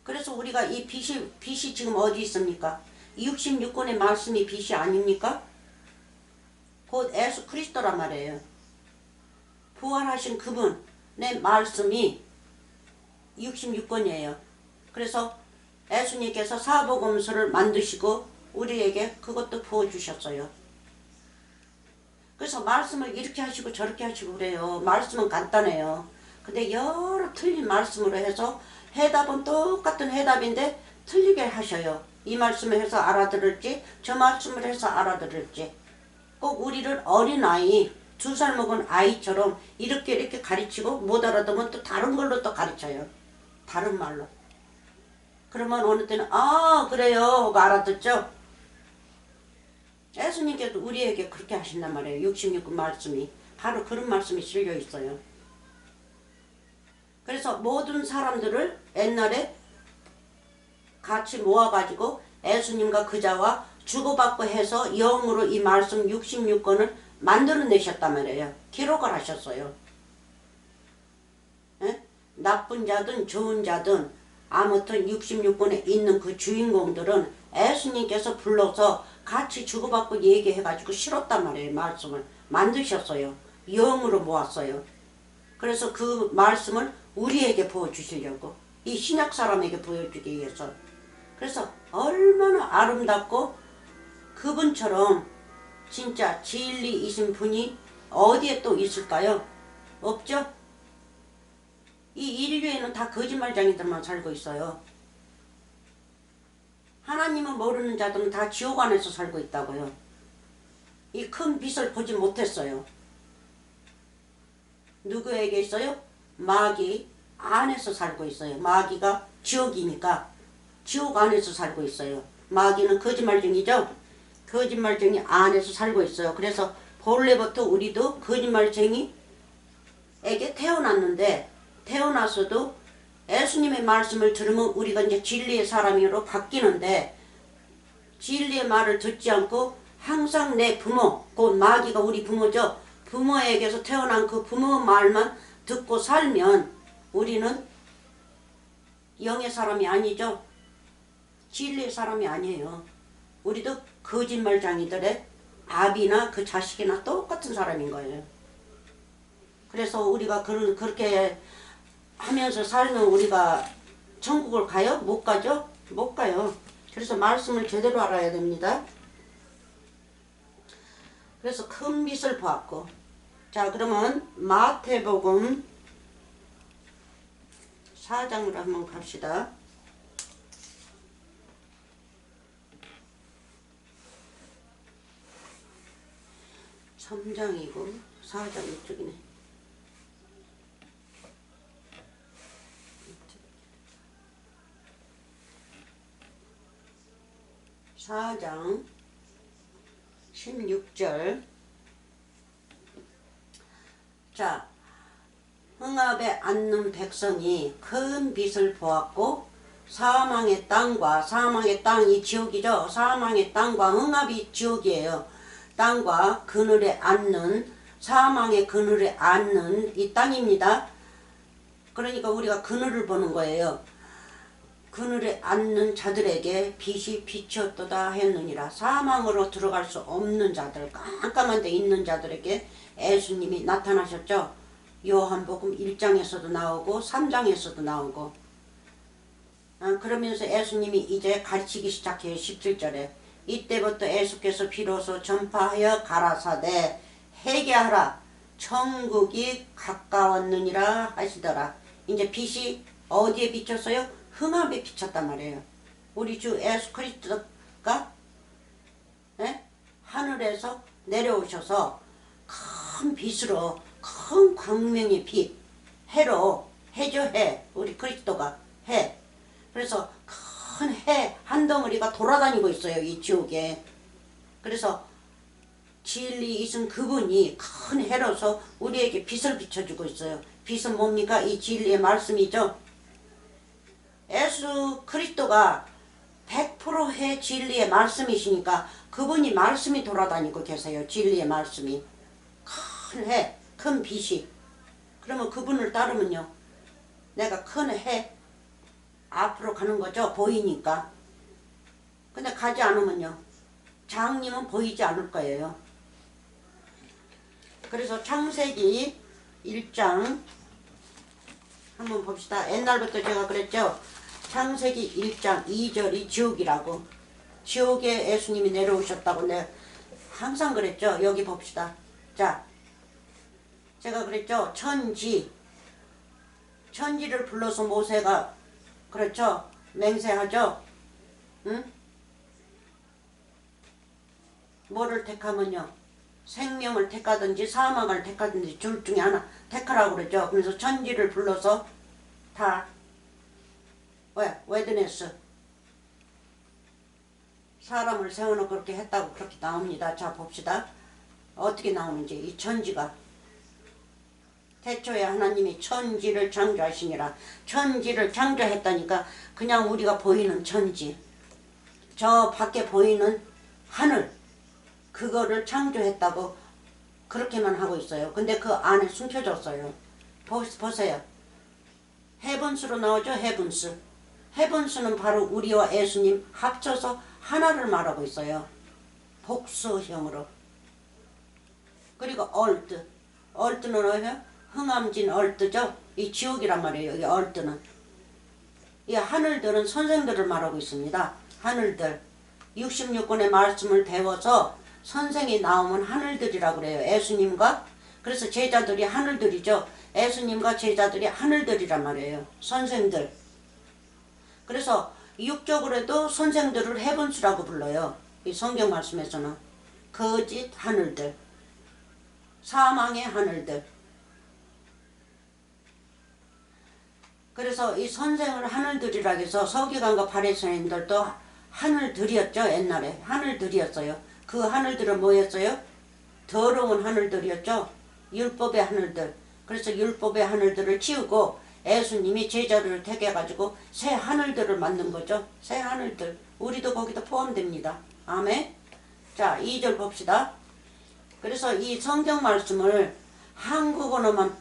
그래서 우리가 이 빛이 지금 어디 있습니까? 66권의 말씀이 빛이 아닙니까? 곧 예수 그리스도란 말이에요. 부활하신 그분의 말씀이 66권이에요. 그래서 예수님께서 사복음서를 만드시고 우리에게 그것도 부어주셨어요. 그래서 말씀을 이렇게 하시고 저렇게 하시고 그래요. 말씀은 간단해요. 근데 여러 틀린 말씀으로 해서 해답은 똑같은 해답인데 틀리게 하셔요. 이 말씀을 해서 알아들을지 저 말씀을 해서 알아들을지. 꼭 우리를 어린아이, 2살 먹은 아이처럼 이렇게 가르치고 못 알아듣으면 또 다른 걸로 또 가르쳐요. 다른 말로. 그러면 어느 때는 아 그래요 하고 알아듣죠. 예수님께서 우리에게 그렇게 하신단 말이에요. 66권 말씀이 바로 그런 말씀이 실려 있어요. 그래서 모든 사람들을 옛날에 같이 모아가지고 예수님과 그자와 주고받고 해서 영으로 이 말씀 66권을 만들어내셨단 말이에요. 기록을 하셨어요. 예? 나쁜 자든 좋은 자든 아무튼 66권에 있는 그 주인공들은 예수님께서 불러서 같이 주고받고 얘기해가지고 실었단 말이에요. 말씀을 만드셨어요. 영으로 모았어요. 그래서 그 말씀을 우리에게 부어주시려고, 이 신약 사람에게 보여주기 위해서. 그래서 얼마나 아름답고 그분처럼 진짜 진리이신 분이 어디에 또 있을까요? 없죠? 이 인류에는 다 거짓말쟁이들만 살고 있어요. 하나님을 모르는 자들은 다 지옥 안에서 살고 있다고요. 이 큰 빛을 보지 못했어요. 누구에게 있어요? 마귀 안에서 살고 있어요. 마귀가 지옥이니까 지옥 안에서 살고 있어요. 마귀는 거짓말쟁이죠. 거짓말쟁이 안에서 살고 있어요. 그래서 본래부터 우리도 거짓말쟁이에게 태어났는데, 태어나서도 예수님의 말씀을 들으면 우리가 이제 진리의 사람으로 바뀌는데, 진리의 말을 듣지 않고 항상 내 부모, 곧 마귀가 우리 부모죠. 부모에게서 태어난 그 부모 말만 듣고 살면 우리는 영의 사람이 아니죠. 진리의 사람이 아니에요. 우리도 거짓말쟁이들의 아비나 그 자식이나 똑같은 사람인 거예요. 그래서 우리가 그렇게 하면서 살면 우리가 천국을 가요? 못 가죠? 못 가요. 그래서 말씀을 제대로 알아야 됩니다. 그래서 큰 빛을 보았고, 자 그러면 마태복음 4장으로 한번 갑시다. 3장이고 4장 이쪽이네. (4장) 16절. 자, 흥압에 앉는 백성이 큰 빛을 보았고 사망의 땅과, 사망의 땅이 지옥이죠. 사망의 땅과 흥압이 지옥이에요. 땅과 그늘에 앉는, 사망의 그늘에 앉는 이 땅입니다. 그러니까 우리가 그늘을 보는 거예요. 그늘에 앉는 자들에게 빛이 비쳤도다 했느니라. 사망으로 들어갈 수 없는 자들, 깜깜한 데 있는 자들에게 예수님이 나타나셨죠. 요한복음 1장에서도 나오고 3장에서도 나오고. 그러면서 예수님이 이제 가르치기 시작해요. 17절에 이때부터 예수께서 비로소 전파하여 가라사대 회개하라 천국이 가까웠느니라 하시더라. 이제 빛이 어디에 비쳤어요? 흥압에 비쳤단 말이에요. 우리 주 예수 그리스도가 하늘에서 내려오셔서 큰 빛으로, 큰 광명의 빛, 해로, 해죠. 해, 우리 그리스도가 해. 그래서 큰 해 한 덩어리가 돌아다니고 있어요, 이 지옥에. 그래서 진리이신 그분이 큰 해로서 우리에게 빛을 비춰주고 있어요. 빛은 뭡니까? 이 진리의 말씀이죠. 예수 그리스도가 100%의 진리의 말씀이시니까 그분이 말씀이 돌아다니고 계세요. 진리의 말씀이. 큰 해, 큰 빛이. 그러면 그분을 따르면요, 내가 큰 해 앞으로 가는 거죠. 보이니까. 근데 가지 않으면요, 장님은 보이지 않을 거예요. 그래서 창세기 1장 한번 봅시다. 옛날부터 제가 그랬죠. 창세기 1장 2절이 지옥이라고. 지옥에 예수님이 내려오셨다고 내가 항상 그랬죠. 여기 봅시다. 자, 제가 그랬죠. 천지를 불러서 모세가 그렇죠. 맹세하죠. 응? 뭐를 택하면요, 생명을 택하든지 사망을 택하든지 둘 중에 하나 택하라고 그러죠. 그래서 천지를 불러서 다 웨드네스 사람을 세워놓고 그렇게 했다고 그렇게 나옵니다. 자 봅시다. 어떻게 나오는지. 이 천지가 태초에 하나님이 천지를 창조하시니라. 천지를 창조했다니까 그냥 우리가 보이는 천지, 저 밖에 보이는 하늘, 그거를 창조했다고 그렇게만 하고 있어요. 근데 그 안에 숨겨졌어요. 보세요. 헤븐스로 나오죠. 헤븐스. 헤븐스는 바로 우리와 예수님 합쳐서 하나를 말하고 있어요. 복수형으로. 그리고 얼드. 얼드는 뭐예요? 흥암진 얼드죠. 이 지옥이란 말이에요. 이 얼드는. 이 하늘들은 선생들을 말하고 있습니다. 하늘들. 66권의 말씀을 배워서 선생이 나오면 하늘들이라고 그래요. 예수님과, 그래서 제자들이 하늘들이죠. 예수님과 제자들이 하늘들이란 말이에요. 선생들. 그래서 육적으로도 선생들을 헤븐스라고 불러요. 이 성경 말씀에서는. 거짓 하늘들, 사망의 하늘들. 그래서 이 선생을 하늘들이라고 해서 서기관과 바리새인들도 하늘들이었죠. 옛날에 하늘들이었어요. 그 하늘들은 뭐였어요? 더러운 하늘들이었죠. 율법의 하늘들. 그래서 율법의 하늘들을 치우고 예수님이 제자들을 택해가지고 새 하늘들을 만든 거죠. 새 하늘들. 우리도 거기도 포함됩니다. 아멘. 자, 2절 봅시다. 그래서 이 성경 말씀을 한국어로만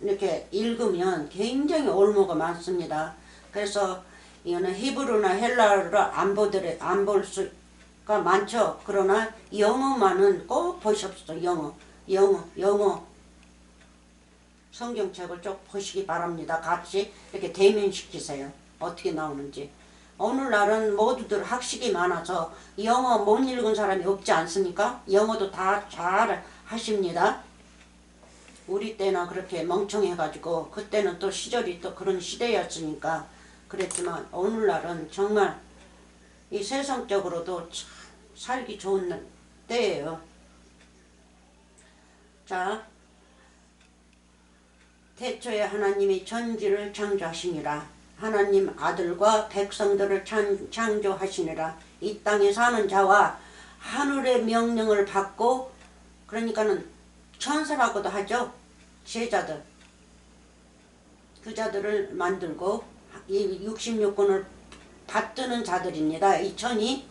이렇게 읽으면 굉장히 올무가 많습니다. 그래서 이거는 히브리나 헬라어로 안 볼 수가 많죠. 그러나 영어만은 꼭 보십시오. 영어 성경책을 쭉 보시기 바랍니다. 같이 이렇게 대면시키세요. 어떻게 나오는지. 오늘날은 모두들 학식이 많아서 영어 못 읽은 사람이 없지 않습니까? 영어도 다 잘 하십니다. 우리 때나 그렇게 멍청해가지고 그때는 또 시절이 또 그런 시대였으니까 그랬지만 오늘날은 정말 이 세상적으로도 참 살기 좋은 때예요. 자, 태초에 하나님이 천지를 창조하시니라. 하나님 아들과 백성들을 창조하시니라. 이 땅에 사는 자와 하늘의 명령을 받고, 그러니까는 천사라고도 하죠. 제자들. 그 자들을 만들고 이 66권을 받드는 자들입니다. 이 천이.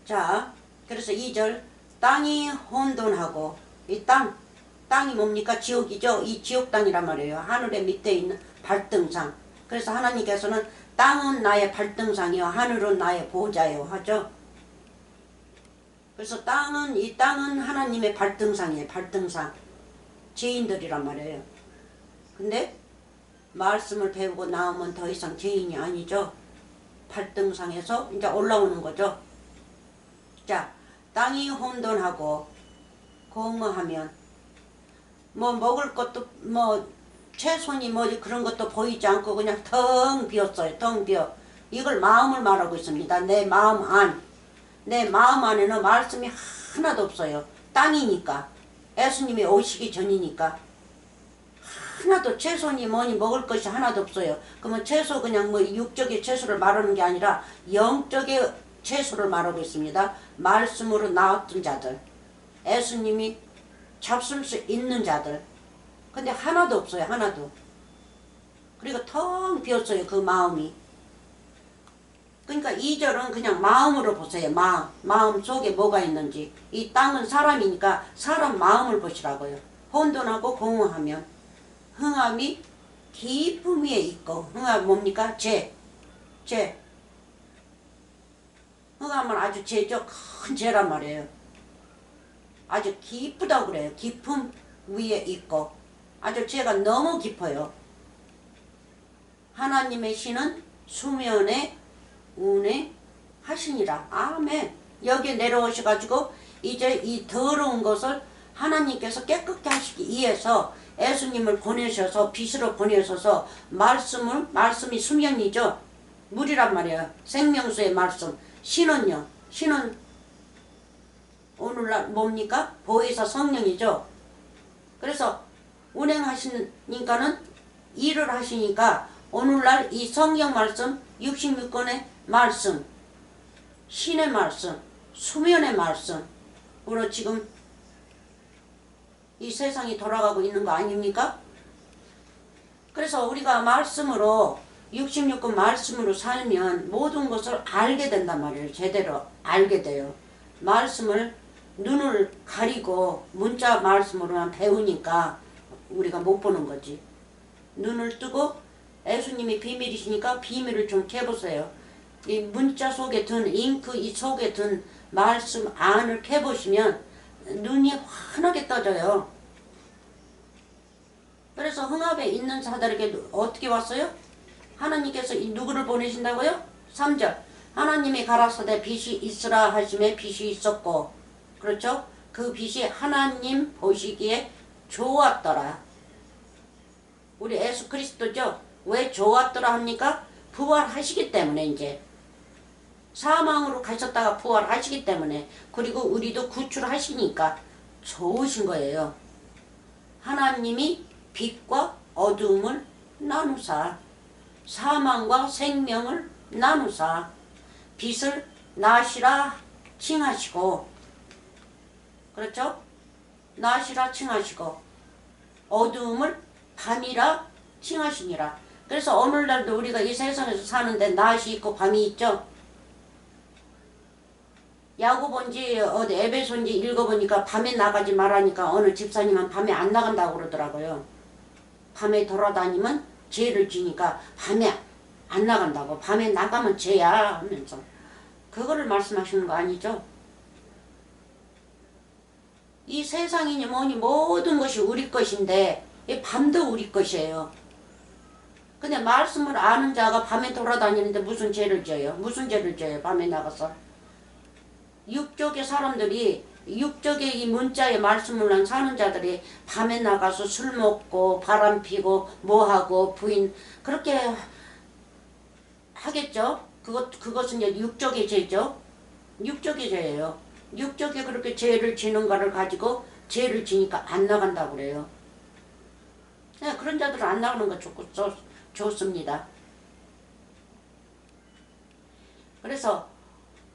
자, 그래서 2절 땅이 혼돈하고, 이 땅이 뭡니까? 지옥이죠. 이 지옥 땅이란 말이에요. 하늘의 밑에 있는 발등상. 그래서 하나님께서는 땅은 나의 발등상이요 하늘은 나의 보좌요 하죠. 그래서 이 땅은 하나님의 발등상이에요. 발등상. 죄인들이란 말이에요. 근데 말씀을 배우고 나오면 더 이상 죄인이 아니죠. 발등상에서 이제 올라오는 거죠. 자, 땅이 혼돈하고 공허하면 뭐 먹을 것도 채소니 그런 것도 보이지 않고 그냥 텅 비었어요. 텅 비어. 이걸 마음을 말하고 있습니다. 내 마음 안. 내 마음 안에는 말씀이 하나도 없어요. 땅이니까. 예수님이 오시기 전이니까. 하나도 채소니 먹을 것이 하나도 없어요. 그러면 채소 그냥 육적의 채소를 말하는 게 아니라 영적의 채소를 말하고 있습니다. 말씀으로 나왔던 자들. 예수님이 잡술 수 있는 자들. 근데 하나도 없어요. 하나도. 그리고 텅 비었어요. 그 마음이. 그러니까 2절은 그냥 마음으로 보세요. 마음 속에 뭐가 있는지. 이 땅은 사람이니까 사람 마음을 보시라고요. 혼돈하고 공허하면 흥함이 깊음 위에 있고. 흥함 뭡니까? 죄. 흥함은 아주 죄죠. 큰 죄란 말이에요. 아주 깊다고 그래요. 깊음 위에 있고. 아주 죄가 너무 깊어요. 하나님의 신은 수면에 운행하시니라. 아멘. 여기에 내려오셔가지고 이제 이 더러운 것을 하나님께서 깨끗게 하시기 위해서 예수님을 보내셔서 빛으로 보내셔서 말씀이 수면이죠. 물이란 말이에요. 생명수의 말씀. 신은요. 신은 오늘날 뭡니까? 보혜사 성령이죠. 그래서 운행하시니까는 일을 하시니까 오늘날 이 성경 말씀 66권의 말씀, 신의 말씀, 수면의 말씀으로 지금 이 세상이 돌아가고 있는 거 아닙니까? 그래서 우리가 말씀으로 66권 말씀으로 살면 모든 것을 알게 된단 말이에요. 제대로 알게 돼요. 말씀을 눈을 가리고 문자 말씀으로만 배우니까 우리가 못 보는 거지. 눈을 뜨고 예수님이 비밀이시니까 비밀을 좀 캐보세요. 이 문자 속에 든 잉크 이 속에 든 말씀 안을 캐보시면 눈이 환하게 떠져요. 그래서 흥합에 있는 자들에게 어떻게 왔어요? 하나님께서 누구를 보내신다고요? 3절 하나님이 가라사대 빛이 있으라 하심에 빛이 있었고, 그렇죠? 그 빛이 하나님 보시기에 좋았더라. 우리 예수 그리스도죠. 왜 좋았더라 합니까? 부활하시기 때문에, 이제 사망으로 가셨다가 부활하시기 때문에, 그리고 우리도 구출하시니까 좋으신 거예요. 하나님이 빛과 어두움을 나누사 사망과 생명을 나누사 빛을 낮이라 칭하시고, 그렇죠? 낮이라 칭하시고 어두움을 밤이라 칭하시니라. 그래서 오늘날도 우리가 이 세상에서 사는데 낮이 있고 밤이 있죠. 야고본지 어디 에베소인지 읽어보니까 밤에 나가지 말라니까 어느 집사님은 밤에 안 나간다고 그러더라고요. 밤에 돌아다니면 죄를 지니까 밤에 안 나간다고. 밤에 나가면 죄야 하면서 그거를 말씀하시는 거 아니죠? 이 세상이니 뭐니 모든 것이 우리 것인데 이 밤도 우리 것이에요. 근데 말씀을 아는 자가 밤에 돌아다니는데 무슨 죄를 져요? 무슨 죄를 져요? 밤에 나가서. 육족의 사람들이 육족의 이 문자의 말씀을 사는 자들이 밤에 나가서 술 먹고 바람 피고 뭐하고 부인 그렇게 하겠죠. 그것은 이제 육족의 죄죠. 육족의 죄예요. 육족이 그렇게 죄를 지는 거를 가지고 죄를 지니까 안 나간다고 그래요. 네, 그런 자들은 안 나가는 거 좋습니다. 그래서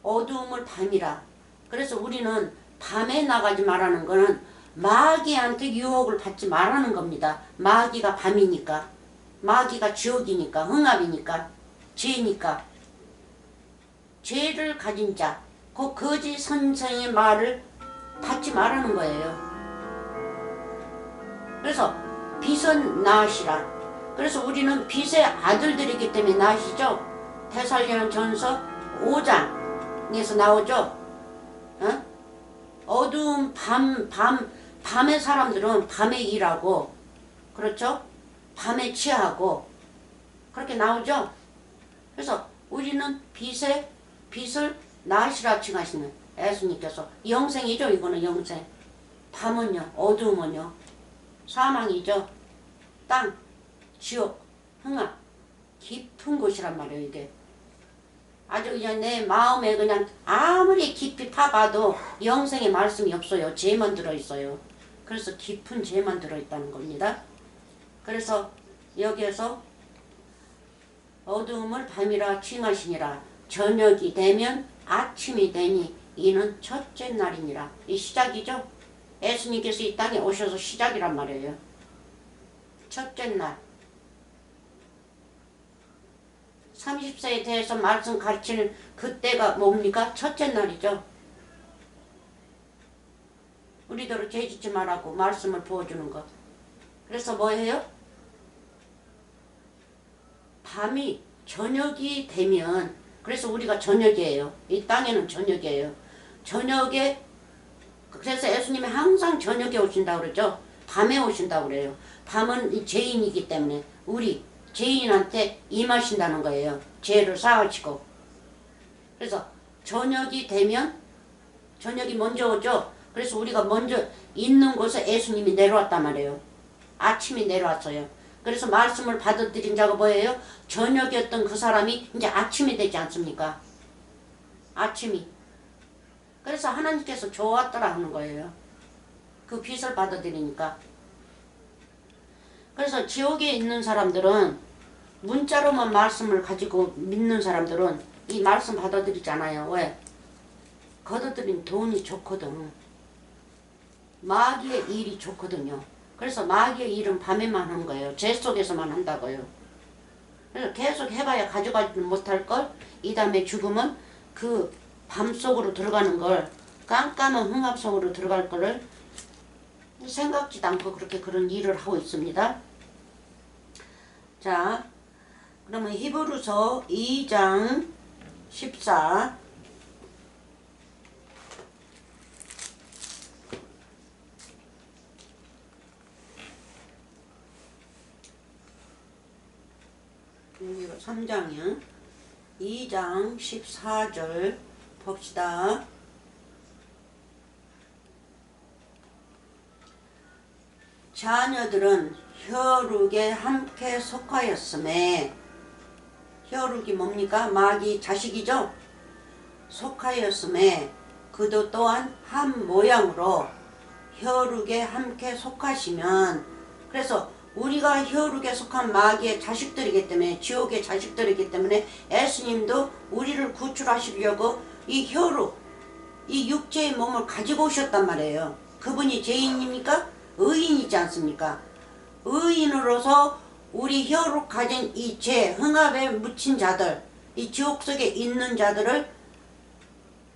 어두움을 밤이라. 그래서 우리는 밤에 나가지 말라는 거는 마귀한테 유혹을 받지 말라는 겁니다. 마귀가 밤이니까. 마귀가 지옥이니까. 흥합이니까. 죄니까. 죄를 가진 자, 그 거짓 선생의 말을 받지 말라는 거예요. 그래서 빛은 낮이라. 그래서 우리는 빛의 아들들이기 때문에 낮이죠. 데살로니가전서 5장에서 나오죠. 어? 어두운 밤의 사람들은 밤에 일하고, 그렇죠? 밤에 취하고 그렇게 나오죠. 그래서 우리는 빛을 낮이라 칭하시는 예수님께서 영생이죠. 이거는 영생. 밤은요, 어두움은요, 사망이죠. 땅, 지옥, 흥합, 깊은 곳이란 말이에요. 이게 아주 그냥 내 마음에 그냥 아무리 깊이 파봐도 영생의 말씀이 없어요. 죄만 들어있어요. 그래서 깊은 죄만 들어있다는 겁니다. 그래서 여기에서 어두움을 밤이라 칭하시니라. 저녁이 되면 아침이 되니 이는 첫째 날이니라. 이 시작이죠. 예수님께서 이 땅에 오셔서 시작이란 말이에요. 첫째 날. 30세에 대해서 말씀 가르치는 그때가 뭡니까? 첫째 날이죠. 우리대로 죄짓지 말라고 말씀을 부어주는 것. 그래서 뭐예요? 밤이 저녁이 되면, 그래서 우리가 저녁이에요. 이 땅에는 저녁이에요. 저녁에, 그래서 예수님이 항상 저녁에 오신다고 그러죠. 밤에 오신다고 그래요. 밤은 죄인이기 때문에 우리 죄인한테 임하신다는 거예요. 죄를 사하시고. 그래서 저녁이 되면, 저녁이 먼저 오죠. 그래서 우리가 먼저 있는 곳에 예수님이 내려왔단 말이에요. 아침이 내려왔어요. 그래서 말씀을 받아들인 자가 뭐예요? 저녁이었던 그 사람이 이제 아침이 되지 않습니까? 아침이. 그래서 하나님께서 좋았더라 하는 거예요. 그 빛을 받아들이니까. 그래서 지옥에 있는 사람들은, 문자로만 말씀을 가지고 믿는 사람들은 이 말씀 받아들이지 않아요. 왜? 거둬들인 돈이 좋거든. 마귀의 일이 좋거든요. 그래서 마귀의 일은 밤에만 하는 거예요. 재 속에서만 한다고요. 그래서 계속 해봐야 가져가지 못할 걸, 이 다음에 죽음은 그 밤 속으로 들어가는 걸, 깜깜한 흑암 속으로 들어갈 거를 생각지도 않고 그렇게 그런 일을 하고 있습니다. 자, 그러면 히브리서 2장 14. 여기가 3장이야. 2장 14절 봅시다. 자녀들은 혈육에 함께 속하였음에, 혈육이 뭡니까? 마귀 자식이죠? 속하였음에 그도 또한 한 모양으로 혈육에 함께 속하시면, 그래서 우리가 혈육에 속한 마귀의 자식들이기 때문에, 지옥의 자식들이기 때문에 예수님도 우리를 구출하시려고 이 혈육, 이 육체의 몸을 가지고 오셨단 말이에요. 그분이 죄인입니까? 의인이지 않습니까? 의인으로서 우리 혈육 가진 이 죄, 흥압에 묻힌 자들, 이 지옥 속에 있는 자들을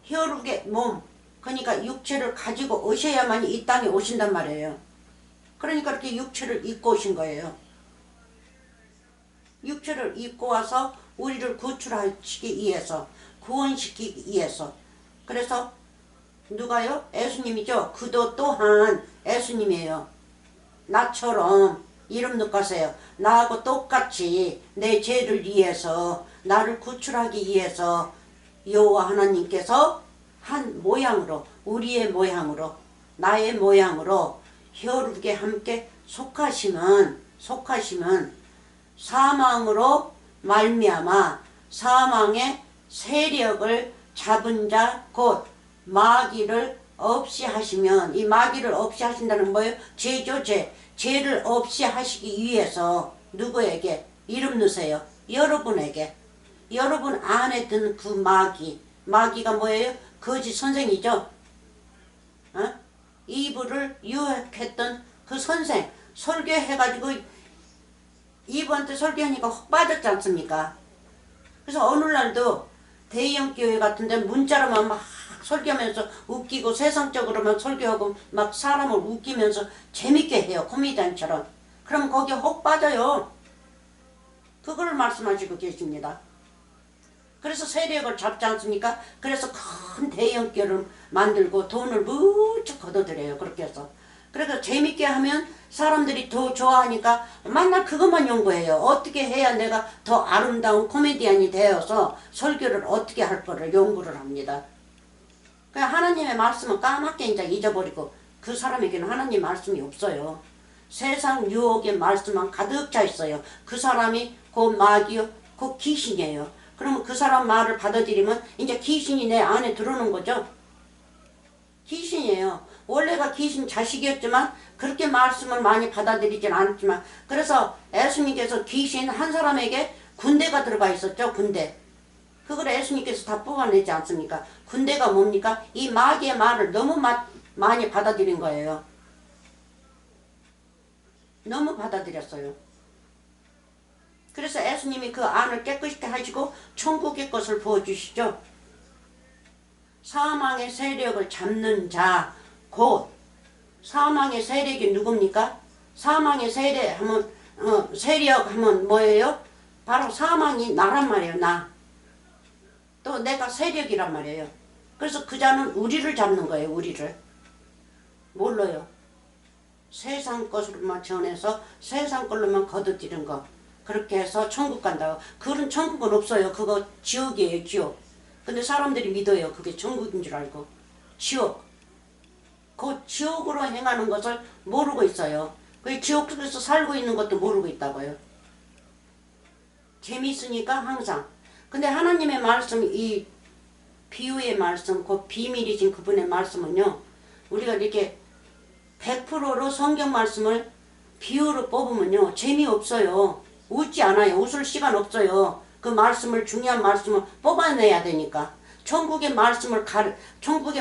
혈육의 몸, 그러니까 육체를 가지고 오셔야만 이 땅에 오신단 말이에요. 그러니까 이렇게 육체를 입고 오신 거예요. 육체를 입고 와서 우리를 구출하시기 위해서, 구원시키기 위해서. 그래서 누가요? 예수님이죠. 그도 또한 예수님이에요. 나처럼 이름 넣고세요. 나하고 똑같이 내 죄를 위해서, 나를 구출하기 위해서 여호와 하나님께서 한 모양으로, 우리의 모양으로, 나의 모양으로 혈육에 함께 속하시면 사망으로 말미암아 사망의 세력을 잡은 자 곧 마귀를 없이 하시면, 이 마귀를 없이 하신다는 건 뭐예요? 죄죠, 죄. 죄를 없이 하시기 위해서 누구에게? 이름 넣으세요. 여러분에게. 여러분 안에 든 그 마귀가 뭐예요? 거짓 선생이죠. 어? 이브를 유혹했던 그 선생, 설교해가지고 이브한테 설교하니까 혹 빠졌지 않습니까? 그래서 어느 날도 대형 교회 같은데 문자로만 막 설교하면서 웃기고 세상적으로만 설교하고 막 사람을 웃기면서 재밌게 해요. 코미디언처럼. 그럼 거기에 혹 빠져요. 그걸 말씀하시고 계십니다. 그래서 세력을 잡지 않습니까? 그래서 큰 대형 교회를 만들고 돈을 무척 걷어들여요. 그렇게 해서. 그래서 재밌게 하면 사람들이 더 좋아하니까 맨날 그것만 연구해요. 어떻게 해야 내가 더 아름다운 코미디언이 되어서 설교를 어떻게 할 거를 연구를 합니다. 그냥 하나님의 말씀은 까맣게 이제 잊어버리고, 그 사람에게는 하나님 말씀이 없어요. 세상 유혹의 말씀만 가득 차 있어요. 그 사람이 곧 마귀요, 곧 귀신이에요. 그러면 그 사람 말을 받아들이면 이제 귀신이 내 안에 들어오는 거죠. 귀신이에요. 원래가 귀신 자식이었지만 그렇게 말씀을 많이 받아들이진 않았지만, 그래서 예수님께서 귀신 한 사람에게 군대가 들어가 있었죠. 군대. 그걸 예수님께서 다 뽑아내지 않습니까? 군대가 뭡니까? 이 마귀의 말을 너무 많이 받아들인 거예요. 너무 받아들였어요. 그래서 예수님이 그 안을 깨끗게 하시고 천국의 것을 부어주시죠. 사망의 세력을 잡는 자, 곧 사망의 세력이 누굽니까? 사망의 세력 하면 뭐예요? 바로 사망이 나란 말이에요. 나. 또 내가 세력이란 말이에요. 그래서 그 자는 우리를 잡는 거예요. 우리를. 뭘로요? 세상 것으로만 전해서 세상 걸로만 거둬들인 거. 그렇게 해서 천국 간다고. 그런 천국은 없어요. 그거 지옥이에요. 지옥. 근데 사람들이 믿어요. 그게 천국인 줄 알고. 지옥. 그 지옥으로 행하는 것을 모르고 있어요. 그 지옥 속에서 살고 있는 것도 모르고 있다고요. 재미있으니까 항상. 근데 하나님의 말씀, 이 비유의 말씀, 그 비밀이신 그분의 말씀은요, 우리가 이렇게 100%로 성경 말씀을 비유로 뽑으면요 재미없어요. 웃지 않아요. 웃을 시간 없어요. 그 말씀을, 중요한 말씀을 뽑아내야 되니까. 천국의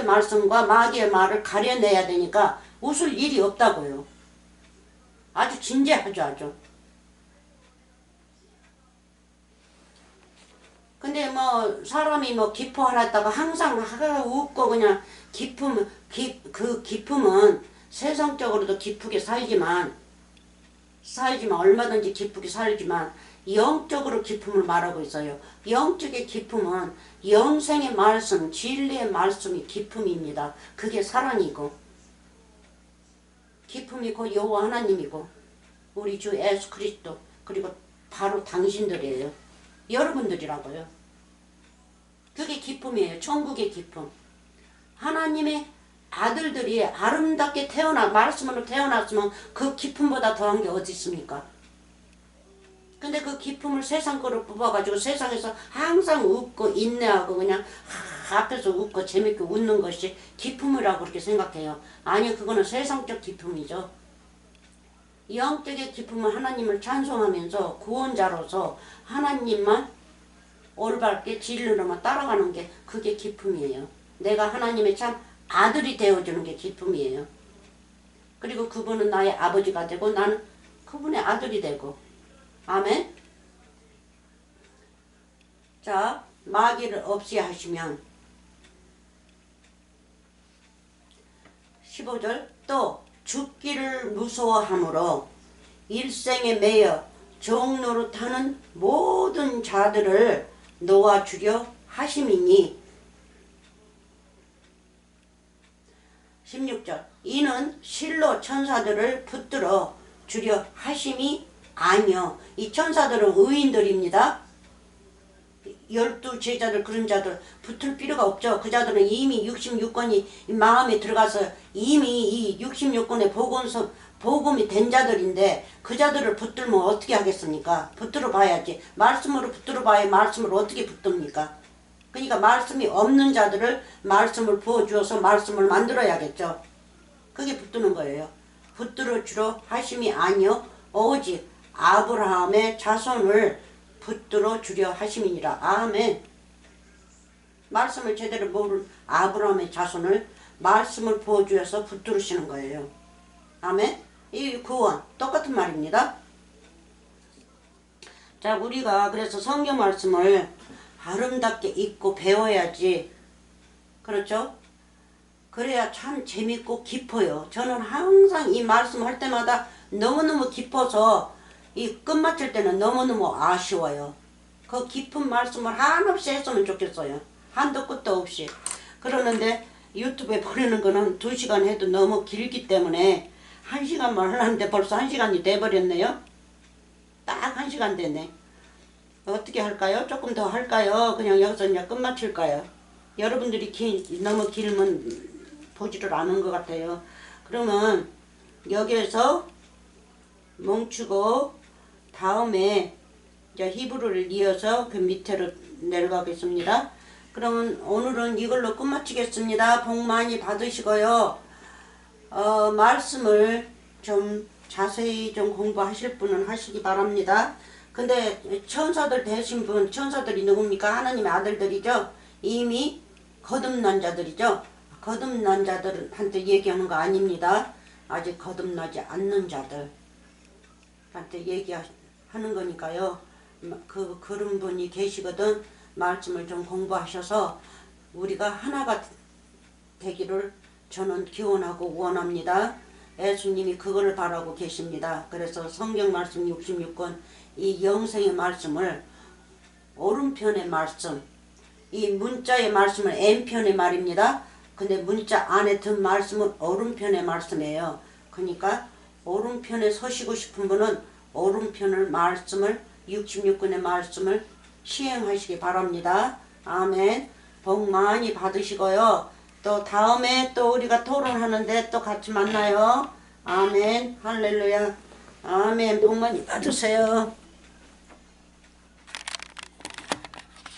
말씀과 마귀의 말을 가려내야 되니까 웃을 일이 없다고요. 아주 진지하죠, 아주. 근데 뭐 사람이 뭐 기뻐하랬다가 항상 웃고 그냥 그 기쁨은 세상적으로도 기쁘게 살지만 얼마든지 기쁘게 살지만 영적으로 기쁨을 말하고 있어요. 영적의 기쁨은 영생의 말씀, 진리의 말씀이 기쁨입니다. 그게 사랑이고 기쁨이고 여호와 하나님이고 우리 주 예수 그리스도 그리고 바로 당신들이에요. 여러분들이라고요. 그게 기쁨이에요. 천국의 기쁨. 하나님의 아들들이 아름답게 말씀으로 태어났으면 그 기쁨보다 더한 게 어디 있습니까? 근데 그 기쁨을 세상 거로 뽑아가지고 세상에서 항상 웃고 인내하고 그냥 앞에서 웃고 재밌게 웃는 것이 기쁨이라고 그렇게 생각해요. 아니, 그거는 세상적 기쁨이죠. 영적의 기쁨은 하나님을 찬송하면서 구원자로서 하나님만 올바르게 진리로만 따라가는 게 그게 기쁨이에요. 내가 하나님의 참 아들이 되어주는 게 기쁨이에요. 그리고 그분은 나의 아버지가 되고 나는 그분의 아들이 되고. 아멘. 자, 마귀를 없이 하시면 15절 또 죽기를 무서워함으로 일생에 매여 종노릇하는 모든 자들을 놓아주려 하심이니 16절 이는 실로 천사들을 붙들어 주려 하심이 아니요. 이 천사들은 의인들입니다. 12제자들 그런 자들 붙을 필요가 없죠. 그 자들은 이미 66권이 마음에 들어가서 이미 이 66권의 복음이 된 자들인데 그 자들을 붙들면 어떻게 하겠습니까? 붙들어 봐야지. 말씀으로 붙들어 봐야 말씀을 어떻게 붙듭니까? 그러니까 말씀이 없는 자들을 말씀을 부어주어서 말씀을 만들어야겠죠. 그게 붙드는 거예요. 붙들어 주려 하심이 아니요 오직 아브라함의 자손을 붙들어 주려 하심이니라. 아멘. 말씀을 제대로 모르는 아브라함의 자손을 말씀을 부어주어서 붙들으시는 거예요. 아멘. 이 구원 똑같은 말입니다. 자, 우리가 그래서 성경 말씀을 아름답게 읽고 배워야지. 그렇죠? 그래야 참 재밌고 깊어요. 저는 항상 이 말씀 할 때마다 너무너무 깊어서 이 끝마칠 때는 너무너무 아쉬워요. 그 깊은 말씀을 한없이 했으면 좋겠어요. 한도 끝도 없이. 그러는데 유튜브에 보내는 거는 2시간 해도 너무 길기 때문에 1시간만 하려는데 벌써 1시간이 돼버렸네요. 딱 1시간 됐네. 어떻게 할까요? 조금 더 할까요? 그냥 여기서 이제 끝마칠까요? 여러분들이 너무 길면 보지를 않은 것 같아요. 그러면 여기에서 멈추고 다음에 이제 히브리를 이어서 그 밑으로 내려가겠습니다. 그러면 오늘은 이걸로 끝마치겠습니다. 복 많이 받으시고요. 말씀을 좀 자세히 좀 공부하실 분은 하시기 바랍니다. 근데 천사들 되신 분, 천사들이 누굽니까? 하나님의 아들들이죠. 이미 거듭난 자들이죠. 거듭난 자들한테 얘기하는 거 아닙니다. 아직 거듭나지 않는 자들한테 얘기하는 거니까요. 그런 분이 계시거든. 말씀을 좀 공부하셔서 우리가 하나가 되기를 저는 기원하고 원합니다. 예수님이 그거를 바라고 계십니다. 그래서 성경 말씀 66권 이 영생의 말씀을 오른편의 말씀, 이 문자의 말씀은 N편의 말입니다. 근데 문자 안에 든 말씀은 오른편의 말씀이에요. 그러니까 오른편에 서시고 싶은 분은 오른편의 말씀을 66권의 말씀을 시행하시기 바랍니다. 아멘. 복 많이 받으시고요. 또 다음에 또 우리가 토론하는데 또 같이 만나요. 아멘. 할렐루야. 아멘. 복 많이 받으세요.